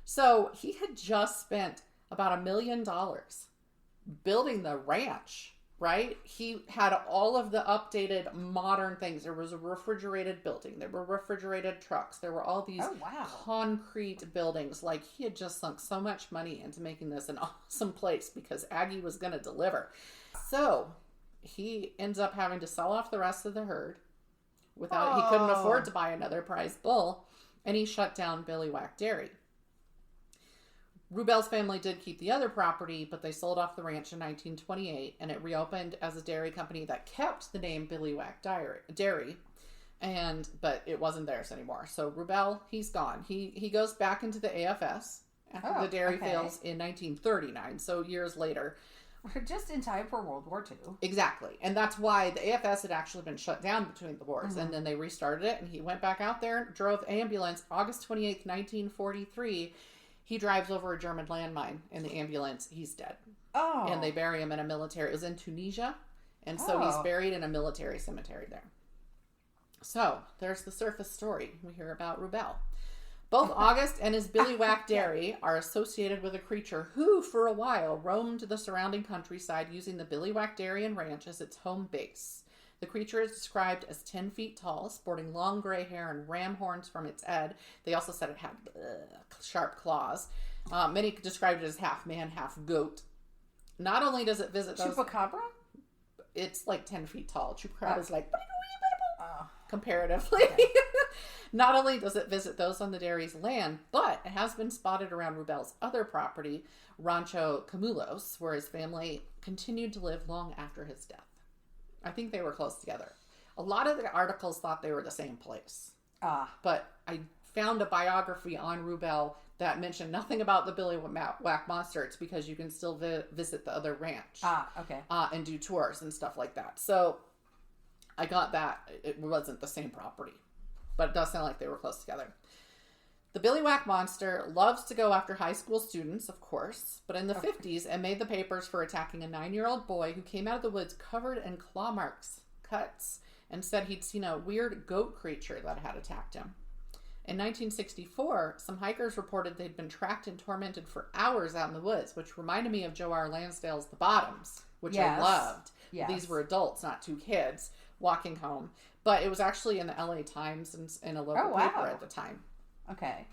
So he had just spent about $1 million building the ranch. Right? He had all of the updated modern things. There was a refrigerated building. There were refrigerated trucks. There were all these concrete buildings. Like, he had just sunk so much money into making this an awesome place because Aggie was going to deliver. So he ends up having to sell off the rest of the herd he couldn't afford to buy another prize bull, and he shut down Billiwhack Dairy. Rubel's family did keep the other property, but they sold off the ranch in 1928, and it reopened as a dairy company that kept the name Billiwhack Dairy, but it wasn't theirs anymore. So Rubel, he's gone. He goes back into the AFS after the dairy fails in 1939, so years later. We're just in time for World War II. Exactly, and that's why the AFS had actually been shut down between the wars, and then they restarted it, and he went back out there, drove ambulance, August 28th, 1943. He drives over a German landmine in the ambulance. He's dead. Oh. And they bury him in a military. It was in Tunisia. And so he's buried in a military cemetery there. So there's the surface story. We hear about Rubel. Both August and his Billiwhack Dairy are associated with a creature who, for a while, roamed the surrounding countryside using the Billiwhack Dairy and Ranch as its home base. The creature is described as 10 feet tall, sporting long gray hair and ram horns from its head. They also said it had sharp claws. Many described it as half man, half goat. Not only does it visit those... Chupacabra? It's like 10 feet tall. Chupacabra is like... comparatively. Okay. Not only does it visit those on the dairy's land, but it has been spotted around Rubel's other property, Rancho Camulos, where his family continued to live long after his death. I think they were close together. A lot of the articles thought they were the same place. But I found a biography on Rubel that mentioned nothing about the Billiwhack Monster. It's because you can still visit the other ranch. Okay. And do tours and stuff like that. So I got that. It wasn't the same property. But it does sound like they were close together. The Billiwhack Monster loves to go after high school students, of course, but in the 50s, it made the papers for attacking a 9-year-old boy who came out of the woods covered in claw marks, cuts, and said he'd seen a weird goat creature that had attacked him. In 1964, some hikers reported they'd been tracked and tormented for hours out in the woods, which reminded me of Joe R. Lansdale's The Bottoms, which I loved. Yes. These were adults, not 2 kids, walking home. But it was actually in the LA Times and in a local paper at the time. Okay.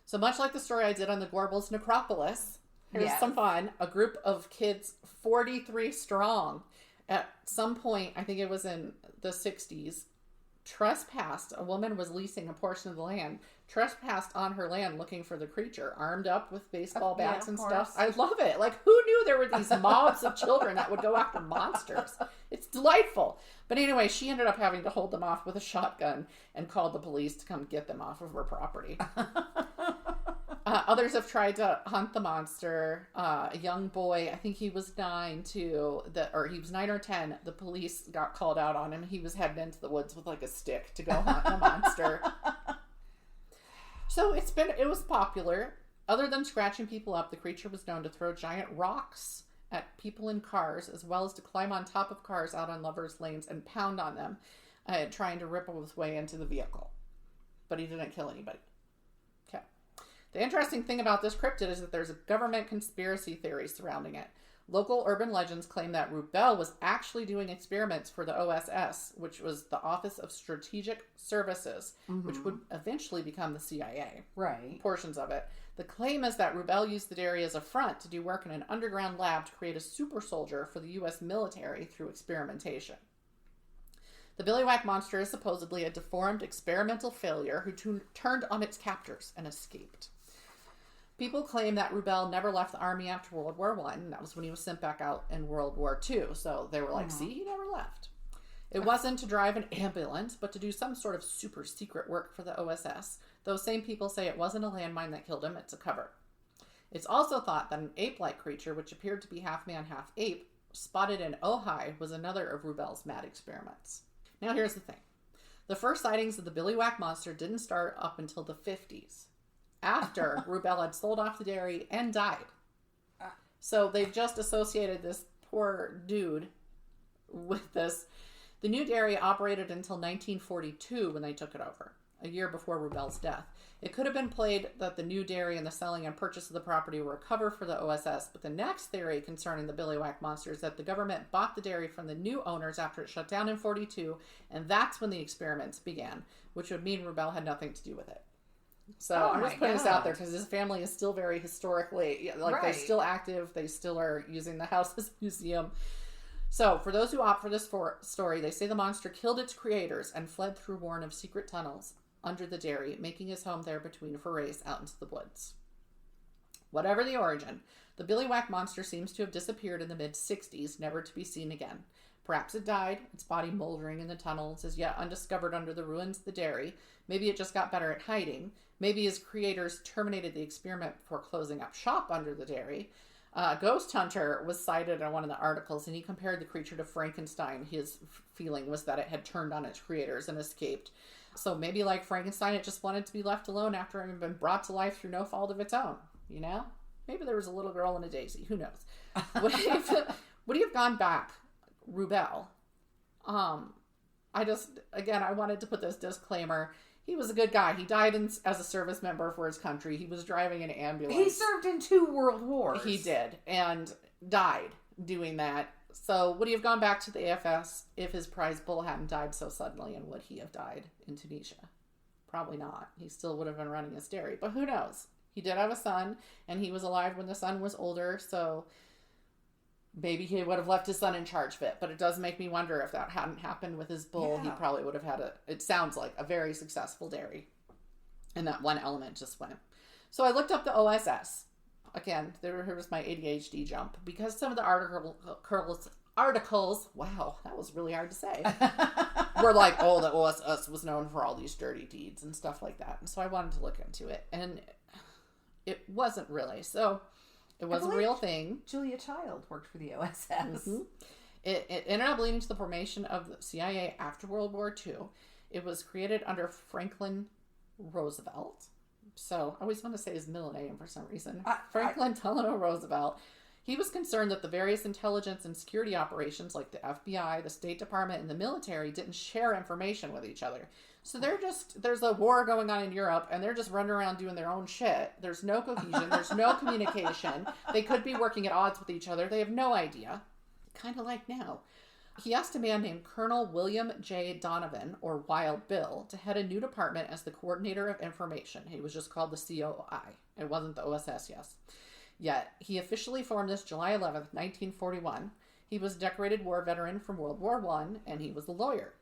So much like the story I did on the Gorbals Necropolis, here's some fun. A group of kids, 43 strong, at some point, I think it was in the 60s, trespassed. A woman was leasing a portion of the land, trespassed on her land looking for the creature, armed up with baseball bats and stuff. I love it. Like, who knew there were these mobs of children that would go after monsters? It's delightful. But anyway, she ended up having to hold them off with a shotgun and called the police to come get them off of her property. Others have tried to hunt the monster. A young boy, I think he was 9 too, or he was 9 or 10. The police got called out on him. He was heading into the woods with like a stick to go hunt the monster. So it was popular. Other than scratching people up, the creature was known to throw giant rocks at people in cars, as well as to climb on top of cars out on lovers' lanes and pound on them, trying to ripple his way into the vehicle. But he didn't kill anybody. Okay. The interesting thing about this cryptid is that there's a government conspiracy theory surrounding it. Local urban legends claim that Rubel was actually doing experiments for the OSS, which was the Office of Strategic Services, which would eventually become the CIA. Right. Portions of it. The claim is that Rubel used the dairy as a front to do work in an underground lab to create a super soldier for the U.S. military through experimentation. The Billiwhack Monster is supposedly a deformed experimental failure who turned on its captors and escaped. People claim that Rubel never left the army after World War I, and that was when he was sent back out in World War II. So they were like, see, he never left. It wasn't to drive an ambulance, but to do some sort of super secret work for the OSS. Those same people say it wasn't a landmine that killed him, it's a cover. It's also thought that an ape-like creature, which appeared to be half man, half ape, spotted in Ojai, was another of Rubel's mad experiments. Now here's the thing. The first sightings of the Billiwhack Monster didn't start up until the 50s. after Rubel had sold off the dairy and died. So they've just associated this poor dude with this. The new dairy operated until 1942 when they took it over, a year before Rubel's death. It could have been played that the new dairy and the selling and purchase of the property were a cover for the OSS, but the next theory concerning the Billiwhack Monster is that the government bought the dairy from the new owners after it shut down in 42, and that's when the experiments began, which would mean Rubel had nothing to do with it. So I'm just putting this out there because his family is still very historically, like they're still active. They still are using the house as a museum. So for those who opt for this story, they say the monster killed its creators and fled through warren of secret tunnels under the dairy, making his home there between forays out into the woods. Whatever the origin, the Billiwhack Monster seems to have disappeared in the mid-60s, never to be seen again. Perhaps it died, its body moldering in the tunnels, as yet undiscovered under the ruins of the dairy. Maybe it just got better at hiding. Maybe his creators terminated the experiment before closing up shop under the dairy. Ghost Hunter was cited in one of the articles, and he compared the creature to Frankenstein. His feeling was that it had turned on its creators and escaped. So maybe like Frankenstein, it just wanted to be left alone after having been brought to life through no fault of its own. You know? Maybe there was a little girl and a daisy. Who knows? Would he have gone back, Rubel? I wanted to put this disclaimer. He was a good guy. He died as a service member for his country. He was driving an ambulance. He served in 2 world wars. He did, and died doing that. So would he have gone back to the AFS if his prize bull hadn't died so suddenly, and would he have died in Tunisia? Probably not. He still would have been running his dairy, but who knows? He did have a son, and he was alive when the son was older, so maybe he would have left his son in charge of it. But it does make me wonder if that hadn't happened with his bull, he probably would have had it sounds like a very successful dairy. And that one element just went. So I looked up the OSS. Again, here was my ADHD jump. Because some of the articles, wow, that was really hard to say, were like, oh, the OSS was known for all these dirty deeds and stuff like that. And so I wanted to look into it. And it wasn't really. So it was a real thing. Julia Child worked for the OSS. Mm-hmm. It ended up leading to the formation of the CIA after World War II. It was created under Franklin Roosevelt. So I always want to say his middle name for some reason. Franklin Delano Roosevelt. He was concerned that the various intelligence and security operations like the FBI, the State Department, and the military didn't share information with each other. So there's a war going on in Europe, and they're just running around doing their own shit. There's no cohesion. There's no communication. They could be working at odds with each other. They have no idea. Kind of like now. He asked a man named Colonel William J. Donovan, or Wild Bill, to head a new department as the coordinator of information. He was just called the COI. It wasn't the OSS, yes. Yet, he officially formed this July 11th, 1941. He was a decorated war veteran from World War I, and he was a lawyer.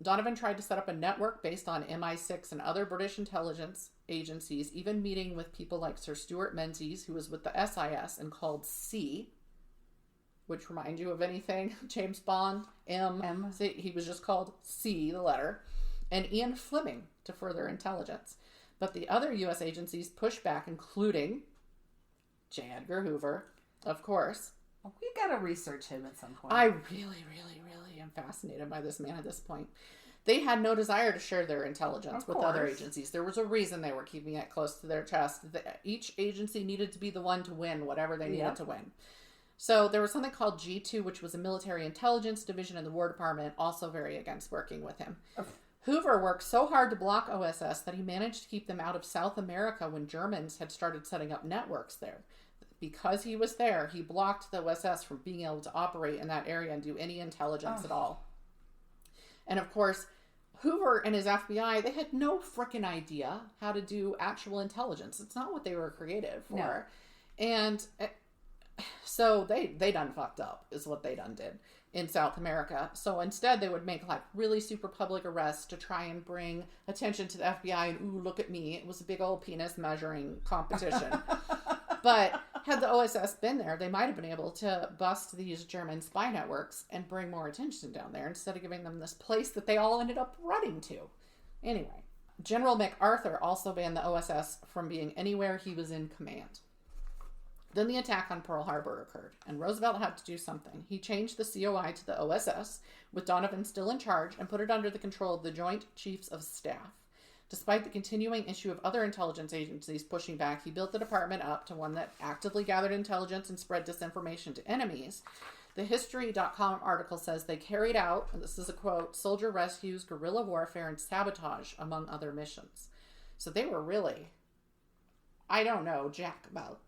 Donovan tried to set up a network based on MI6 and other British intelligence agencies, even meeting with people like Sir Stuart Menzies, who was with the SIS and called C, which remind you of anything? James Bond, M. He was just called C, the letter, and Ian Fleming to further intelligence. But the other U.S. agencies pushed back, including J. Edgar Hoover, of course. Well, we got to research him at some point. I really, really, really am fascinated by this man at this point. They had no desire to share their intelligence with other agencies. There was a reason they were keeping it close to their chest. Each agency needed to be the one to win whatever they needed to win. So there was something called G2, which was a military intelligence division in the War Department, also very against working with him. Hoover worked so hard to block OSS that he managed to keep them out of South America when Germans had started setting up networks there. Because he was there, he blocked the OSS from being able to operate in that area and do any intelligence at all. And of course, Hoover and his FBI, they had no frickin' idea how to do actual intelligence. It's not what they were created for. No. And so they done fucked up, is what they done did in South America. So instead, they would make like really super public arrests to try and bring attention to the FBI and, ooh, look at me. It was a big old penis measuring competition. But had the OSS been there, they might have been able to bust these German spy networks and bring more attention down there instead of giving them this place that they all ended up running to. Anyway, General MacArthur also banned the OSS from being anywhere he was in command. Then the attack on Pearl Harbor occurred, and Roosevelt had to do something. He changed the COI to the OSS, with Donovan still in charge, and put it under the control of the Joint Chiefs of Staff. Despite the continuing issue of other intelligence agencies pushing back, he built the department up to one that actively gathered intelligence and spread disinformation to enemies. The History.com article says they carried out, and this is a quote, soldier rescues, guerrilla warfare, and sabotage, among other missions. So they were really, I don't know jack about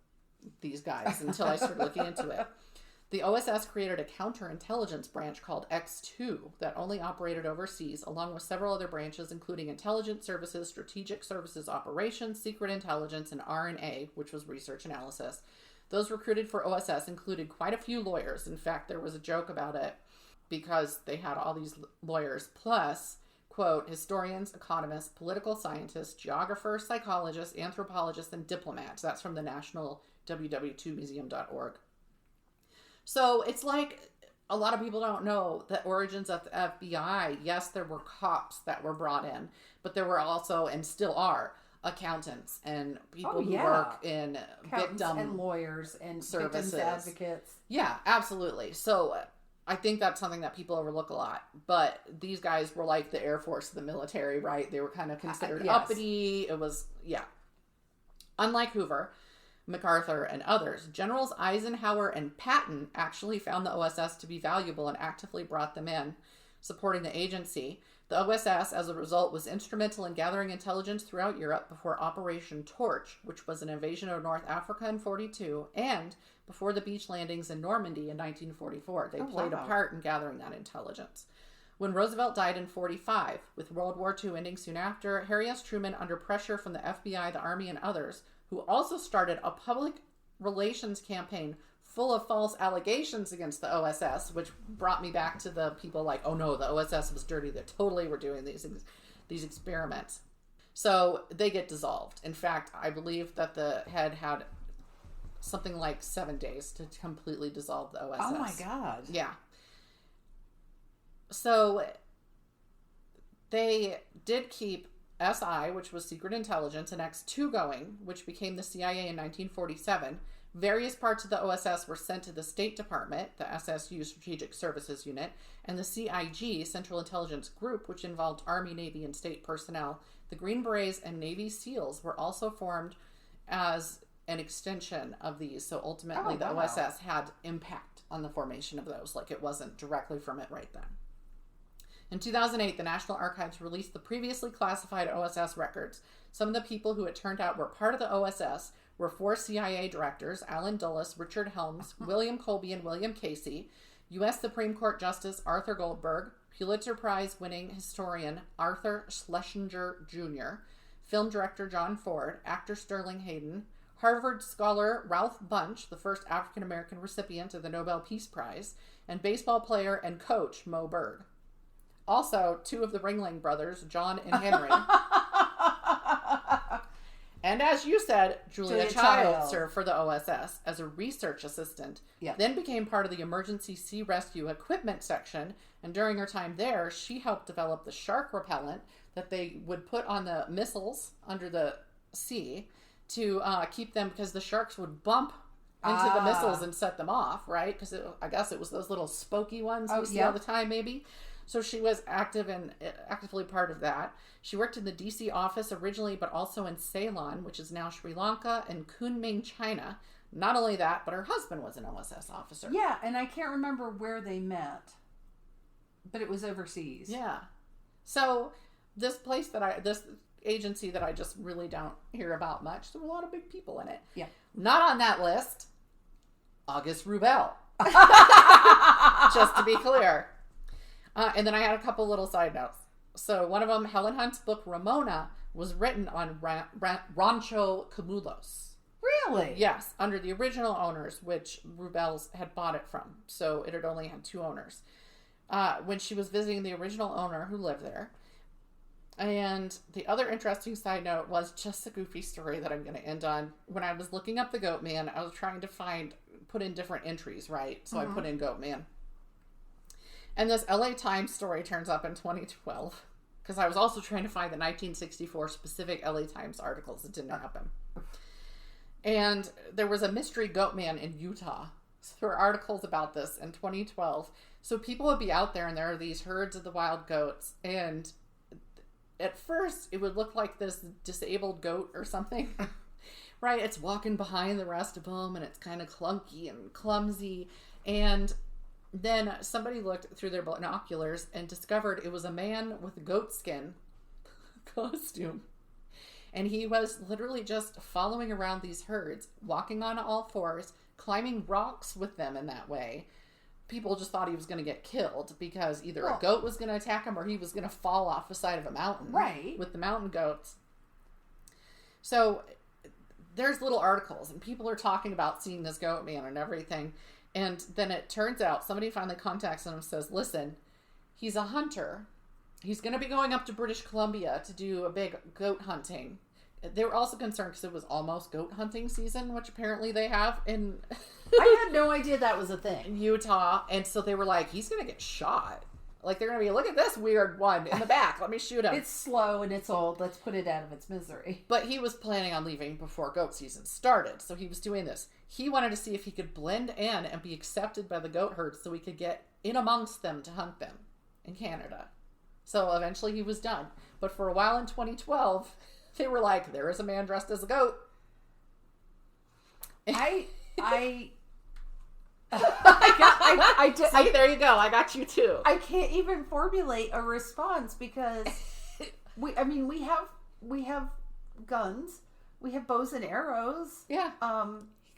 these guys until I started looking into it. The OSS created a counterintelligence branch called X2 that only operated overseas, along with several other branches, including intelligence services, strategic services operations, secret intelligence, and R&A, which was research analysis. Those recruited for OSS included quite a few lawyers. In fact, there was a joke about it because they had all these lawyers, plus, quote, historians, economists, political scientists, geographers, psychologists, anthropologists, and diplomats. That's from the National www2museum.org. So it's like a lot of people don't know the origins of the FBI. Yes, there were cops that were brought in, but there were also, and still are, accountants and people who work in victim and lawyers and services, victims advocates. Yeah, absolutely. So I think that's something that people overlook a lot. But these guys were like the Air Force, the military, right? They were kind of considered uppity. It was, Unlike Hoover, MacArthur, and others, Generals Eisenhower and Patton actually found the OSS to be valuable and actively brought them in, supporting the agency. The OSS, as a result, was instrumental in gathering intelligence throughout Europe before Operation Torch, which was an invasion of North Africa in 1942, and before the beach landings in Normandy in 1944. They played a part in gathering that intelligence. When Roosevelt died in 1945, with World War II ending soon after, Harry S. Truman, under pressure from the FBI, the Army, and others, who also started a public relations campaign full of false allegations against the OSS, which brought me back to the people like, oh no, the OSS was dirty. They totally were doing these experiments. So they get dissolved. In fact, I believe that the head had something like 7 days to completely dissolve the OSS. Oh my God. Yeah. So they did keep SI, which was Secret Intelligence, and X2 going, which became the CIA in 1947. Various parts of the OSS were sent to the State Department, the SSU Strategic Services Unit, and the CIG, Central Intelligence Group, which involved Army, Navy, and state personnel. The Green Berets and Navy SEALs were also formed as an extension of these. So ultimately, the OSS had impact on the formation of those. Like, it wasn't directly from it right then. In 2008, the National Archives released the previously classified OSS records. Some of the people who it turned out were part of the OSS were 4 CIA directors, Alan Dulles, Richard Helms, William Colby, and William Casey, U.S. Supreme Court Justice Arthur Goldberg, Pulitzer Prize-winning historian Arthur Schlesinger Jr., film director John Ford, actor Sterling Hayden, Harvard scholar Ralph Bunche, the first African-American recipient of the Nobel Peace Prize, and baseball player and coach Mo Berg. Also, 2 of the Ringling brothers, John and Henry. And as you said, Julia Child served for the OSS as a research assistant, then became part of the Emergency Sea Rescue Equipment section, and during her time there, she helped develop the shark repellent that they would put on the missiles under the sea to keep them, because the sharks would bump into the missiles and set them off, right? Because I guess it was those little spokey ones we see all the time, maybe. So she was actively part of that. She worked in the D.C. office originally, but also in Ceylon, which is now Sri Lanka, and Kunming, China. Not only that, but her husband was an OSS officer. Yeah, and I can't remember where they met, but it was overseas. Yeah. So this agency that I just really don't hear about much, there were a lot of big people in it. Yeah. Not on that list, August Rubel. Just to be clear. And then I had a couple little side notes. So one of them, Helen Hunt's book Ramona, was written on Rancho Cumulos. Really? Yes, under the original owners, which Rubel's had bought it from. So it had only had 2 owners. When she was visiting the original owner who lived there. And the other interesting side note was just a goofy story that I'm going to end on. When I was looking up the Goat Man, I was trying to put in different entries, right? So I put in Goat Man. And this LA Times story turns up in 2012, because I was also trying to find the 1964 specific LA Times articles. It didn't happen. And there was a mystery goat man in Utah. So there were articles about this in 2012. So people would be out there, and there are these herds of the wild goats, and at first it would look like this disabled goat or something. Right? It's walking behind the rest of them, and it's kind of clunky and clumsy. And then somebody looked through their binoculars and discovered it was a man with a goat skin costume. And he was literally just following around these herds, walking on all fours, climbing rocks with them in that way. People just thought he was going to get killed because either a goat was going to attack him or he was going to fall off the side of a mountain. Right. With the mountain goats. So there's little articles and people are talking about seeing this goat man and everything. And then it turns out somebody finally contacts him and says, listen, he's a hunter. He's going to be going up to British Columbia to do a big goat hunting. They were also concerned because it was almost goat hunting season, which apparently they have in I had no idea that was a thing. Utah. And so they were like, he's going to get shot. Like, they're going to be, look at this weird one in the back. Let me shoot him. It's slow and it's old. Let's put it out of its misery. But he was planning on leaving before goat season started. So he was doing this. He wanted to see if he could blend in and be accepted by the goat herd so he could get in amongst them to hunt them in Canada. So eventually he was done. But for a while in 2012, they were like, there is a man dressed as a goat. I See, there you go. I got you too. I can't even formulate a response because we have guns, we have bows and arrows. Yeah.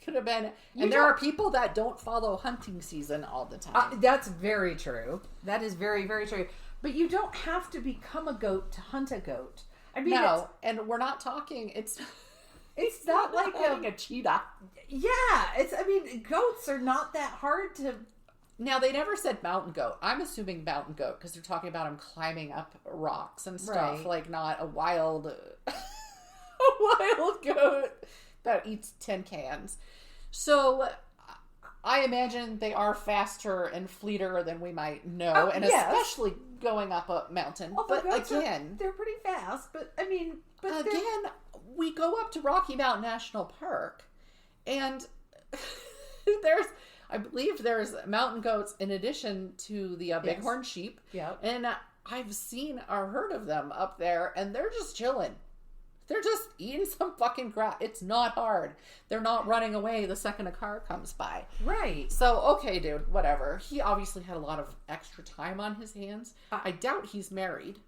Could have been. And there are people that don't follow hunting season all the time. That's very true. That is very, very true. But you don't have to become a goat to hunt a goat. I mean, no, and we're not talking. It's not like a cheetah. Yeah, goats are not that hard to. Now, they never said mountain goat. I'm assuming mountain goat because they're talking about them climbing up rocks and stuff, right. Like not a wild goat that eats tin cans. So I imagine they are faster and fleeter than we might know, and yes. Especially going up a mountain. Oh, but again, they're pretty fast. But again, we go up to Rocky Mountain National Park, and I believe there's mountain goats in addition to the bighorn sheep. Yeah, and I've seen a herd of them up there, and they're just chilling. They're just eating some fucking grass. It's not hard. They're not running away the second a car comes by. Right. So, okay, dude, whatever. He obviously had a lot of extra time on his hands. I doubt he's married,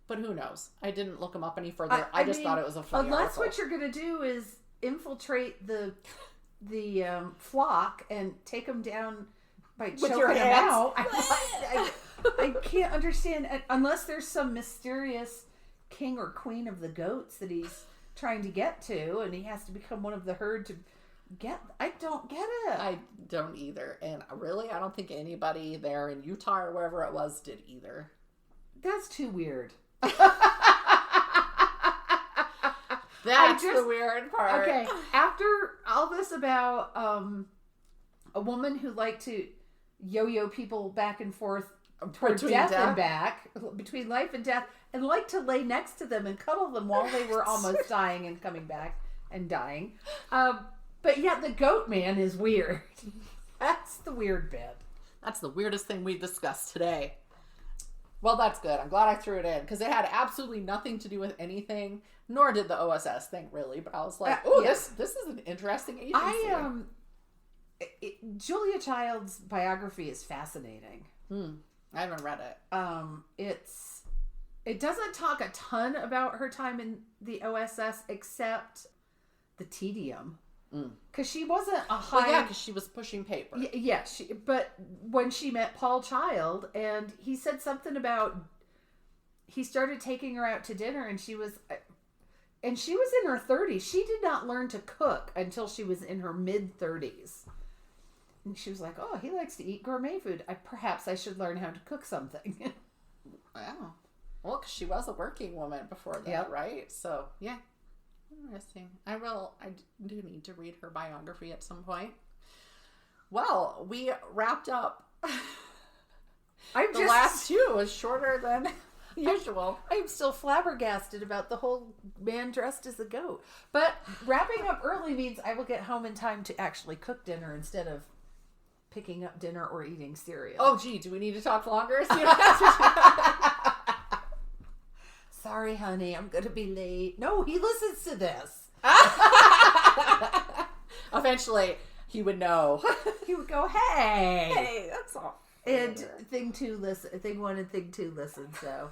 but who knows? I didn't look him up any further. I just thought it was a funny unless article. What you're going to do is infiltrate the flock and take them down by with choking your them hands. out. I can't understand unless there's some mysterious king or queen of the goats that he's trying to get to, and he has to become one of the herd to get. I don't get it. I don't either, and really, I don't think anybody there in Utah or wherever it was did either. That's too weird. That's the weird part. Okay, after all this about a woman who liked to yo-yo people back and forth toward death and back, between life and death, and liked to lay next to them and cuddle them while they were almost dying and coming back and dying. But yet the goat man is weird. That's the weird bit. That's the weirdest thing we discussed today. Well, that's good. I'm glad I threw it in because it had absolutely nothing to do with anything, nor did the OSS thing really. But I was like, oh, yeah. This is an interesting agency. Julia Child's biography is fascinating. I haven't read it. It doesn't talk a ton about her time in the OSS except the tedium. Because she wasn't a high... Well, yeah, because she was pushing paper. Yeah, but when she met Paul Child, and he said something about... He started taking her out to dinner, and she was in her 30s. She did not learn to cook until she was in her mid-30s. And she was like, oh, he likes to eat gourmet food. Perhaps I should learn how to cook something. Wow. Well, because she was a working woman before that, right? So, yeah. Interesting. I do need to read her biography at some point. Well, we wrapped up. Last two was shorter than usual. I'm still flabbergasted about the whole man dressed as a goat. But wrapping up early means I will get home in time to actually cook dinner instead of picking up dinner or eating cereal. Oh, gee, do we need to talk longer? Sorry, sorry, honey, I'm going to be late. No, he listens to this. Eventually, he would know. He would go, hey. Hey, that's all. And thing one and thing two listen. So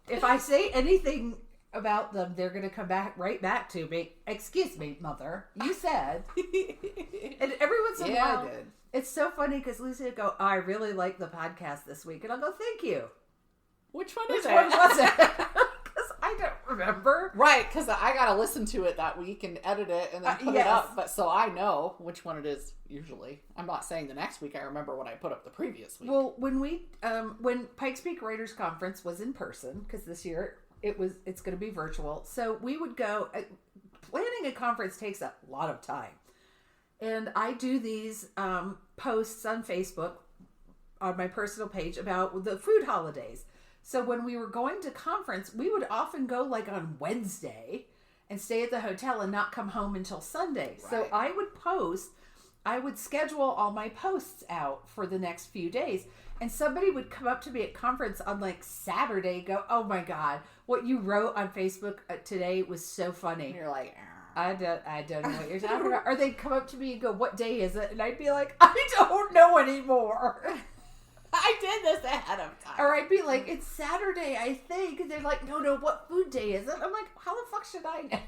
if I say anything about them, they're going to come right back to me. Excuse me, mother. You said. And every once in a while, I did. It's so funny because Lucy would go, oh, I really like the podcast this week. And I'll go, thank you. Which one was it? Because I don't remember. Right, because I got to listen to it that week and edit it and then put it up. But so I know which one it is usually. I'm not saying the next week I remember when I put up the previous week. Well, when Pikes Peak Writers Conference was in person, because this year it's going to be virtual. So we would go, planning a conference takes a lot of time. And I do these posts on Facebook on my personal page about the food holidays. So when we were going to conference, we would often go like on Wednesday and stay at the hotel and not come home until Sunday. Right. So I would schedule all my posts out for the next few days. And somebody would come up to me at conference on like Saturday, go, oh my God, what you wrote on Facebook today was so funny. And you're like, I don't know what you're talking about. Or they'd come up to me and go, what day is it? And I'd be like, I don't know anymore. I did this ahead of time. Or I'd be like, it's Saturday, I think. And they're like, no, what food day is it? I'm like, how the fuck should I know?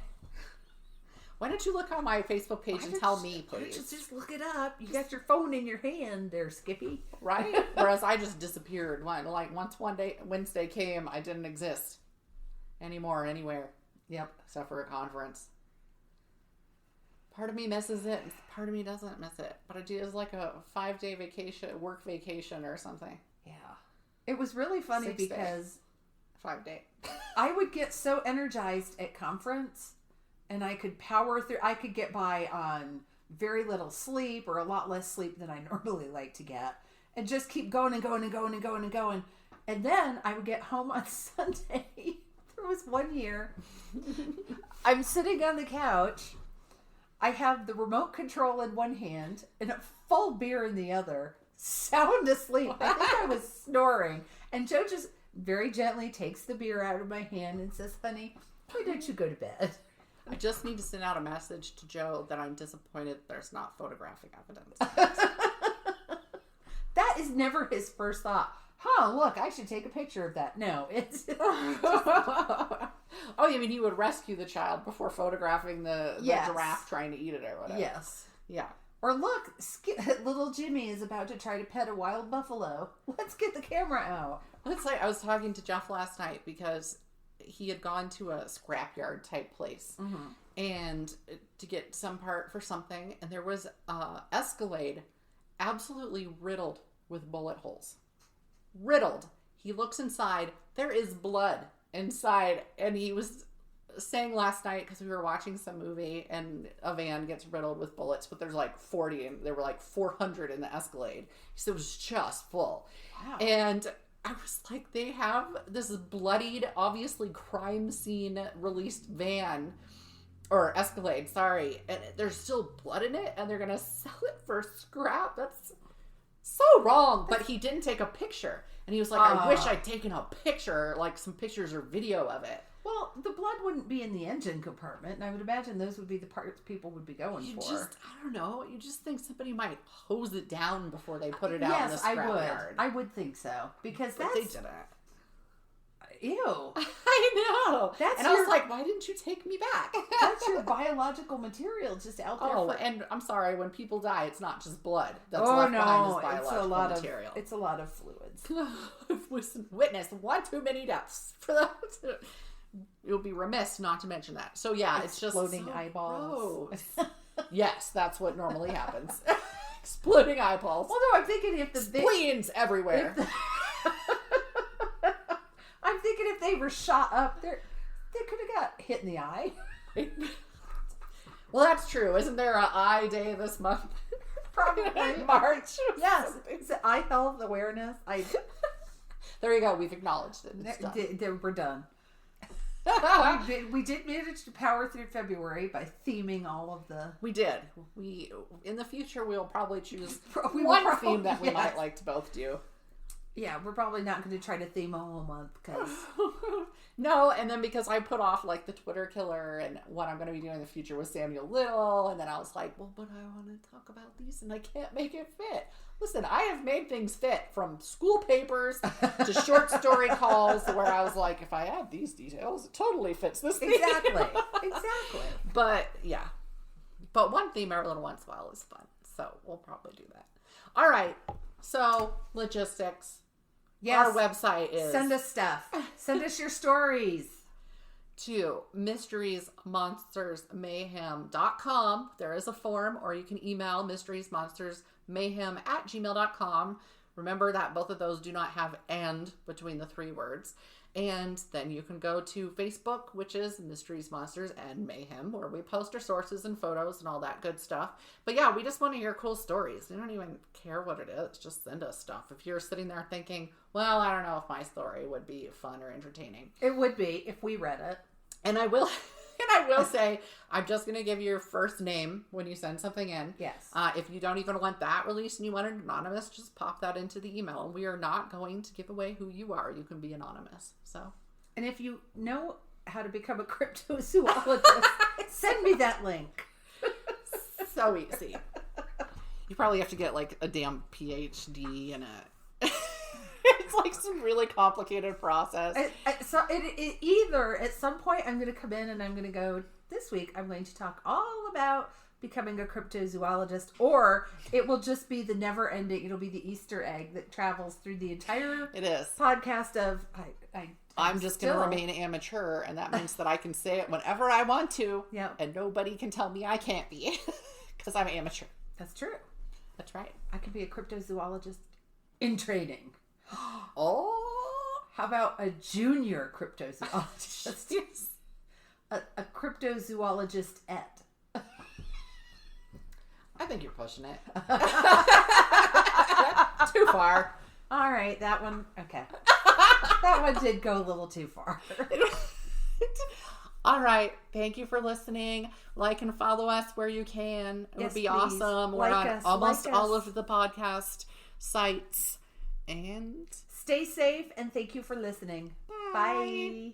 Why don't you look on my Facebook page and tell me, please? Why don't you just look it up? You got your phone in your hand there, Skippy. Right? Whereas I just disappeared. Once Wednesday came, I didn't exist anymore, anywhere. Yep. Except for a conference. Part of me misses it, and part of me doesn't miss it. But it is like a 5-day vacation, work vacation or something. Yeah. It was really funny 6 days. because 5-day. I would get so energized at conference, and I could power through. I could get by on very little sleep or a lot less sleep than I normally like to get, and just keep going and going and going and going and going. And then I would get home on Sunday. There was one year. I'm sitting on the couch. I have the remote control in one hand and a full beer in the other, sound asleep. I think I was snoring. And Joe just very gently takes the beer out of my hand and says, honey, why don't you go to bed? I just need to send out a message to Joe that I'm disappointed there's not photographic evidence. That is never his first thought. Look, I should take a picture of that. No, it's... Oh, you mean he would rescue the child before photographing the giraffe trying to eat it or whatever? Yes. Yeah. Or look, little Jimmy is about to try to pet a wild buffalo. Let's get the camera out. It's like I was talking to Jeff last night because he had gone to a scrapyard type place and to get some part for something, and there was Escalade absolutely riddled with bullet holes. Riddled. He looks inside. There is blood inside, and he was saying last night because we were watching some movie and a van gets riddled with bullets, but there's like 40 and there were like 400 in the Escalade. So it was just full. Wow. And I was like, they have this bloodied, obviously crime scene released van or Escalade, sorry, and there's still blood in it and they're gonna sell it for scrap. That's so wrong. But he didn't take a picture, and he was like, I wish I'd taken a picture, like some pictures or video of it. Well, the blood wouldn't be in the engine compartment, and I would imagine those would be the parts people would be going for. I don't know. You just think somebody might hose it down before they put it out in the scrapyard. I would think so. Because but they didn't. Ew. I know. I was like, why didn't you take me back? That's your biological material just out there. Oh, and I'm sorry, when people die, it's not just blood that's left behind as biological material. It's a lot of fluids. We've witnessed one too many deaths. You'll be remiss not to mention that. So yeah, it's just exploding eyeballs. Yes, that's what normally happens. Exploding eyeballs. Well, no, I'm thinking if the spleens everywhere. I'm thinking if they were shot up, they could have got hit in the eye. Well, that's true. Isn't there an eye day this month? Probably in March. Yes, it's eye health awareness. There you go. We've acknowledged it. We're done. we did manage to power through February by theming all of the... We did. In the future, we'll probably choose one theme that we might like to both do. Yeah, we're probably not going to try to theme a whole month because... No, and then because I put off like the Twitter killer and what I'm going to be doing in the future with Samuel Little, and then I was like, well, but I want to talk about these and I can't make it fit. Listen, I have made things fit from school papers to short story calls where I was like, if I add these details, it totally fits this theme. Exactly. But yeah. But one theme every little once in a while is fun. So we'll probably do that. All right. So logistics. Yes. Our website is... Send us stuff. Send us your stories. To mysteriesmonstersmayhem.com. There is a form, or you can email mysteriesmonstersmayhem@gmail.com. Remember that both of those do not have "and" between the three words. And then you can go to Facebook, which is Mysteries, Monsters, and Mayhem, where we post our sources and photos and all that good stuff. But yeah, we just want to hear cool stories. We don't even care what it is. Just send us stuff. If you're sitting there thinking, well, I don't know if my story would be fun or entertaining. It would be if we read it. And I will say, I'm just going to give you your first name when you send something in. Yes. If you don't even want that released and you want it anonymous, just pop that into the email. And we are not going to give away who you are. You can be anonymous. So. And if you know how to become a cryptozoologist, send me that link. So easy. You probably have to get like a damn PhD and it's like some really complicated process. So it either at some point I'm going to come in and I'm going to go, this week I'm going to talk all about becoming a cryptozoologist, or it will just be the never ending, it'll be the Easter egg that travels through the entire podcast of I'm just going to remain amateur, and that means that I can say it whenever I want to, and nobody can tell me I can't be because I'm amateur. That's true. That's right. I could be a cryptozoologist in training. Oh, how about a junior cryptozoologist? Yes. A cryptozoologist at. I think you're pushing it. Too far. All right, that one. Okay. That one did go a little too far. All right. Thank you for listening. Like and follow us where you can. It would be awesome. We're on almost all of the podcast sites. And stay safe and thank you for listening. Bye.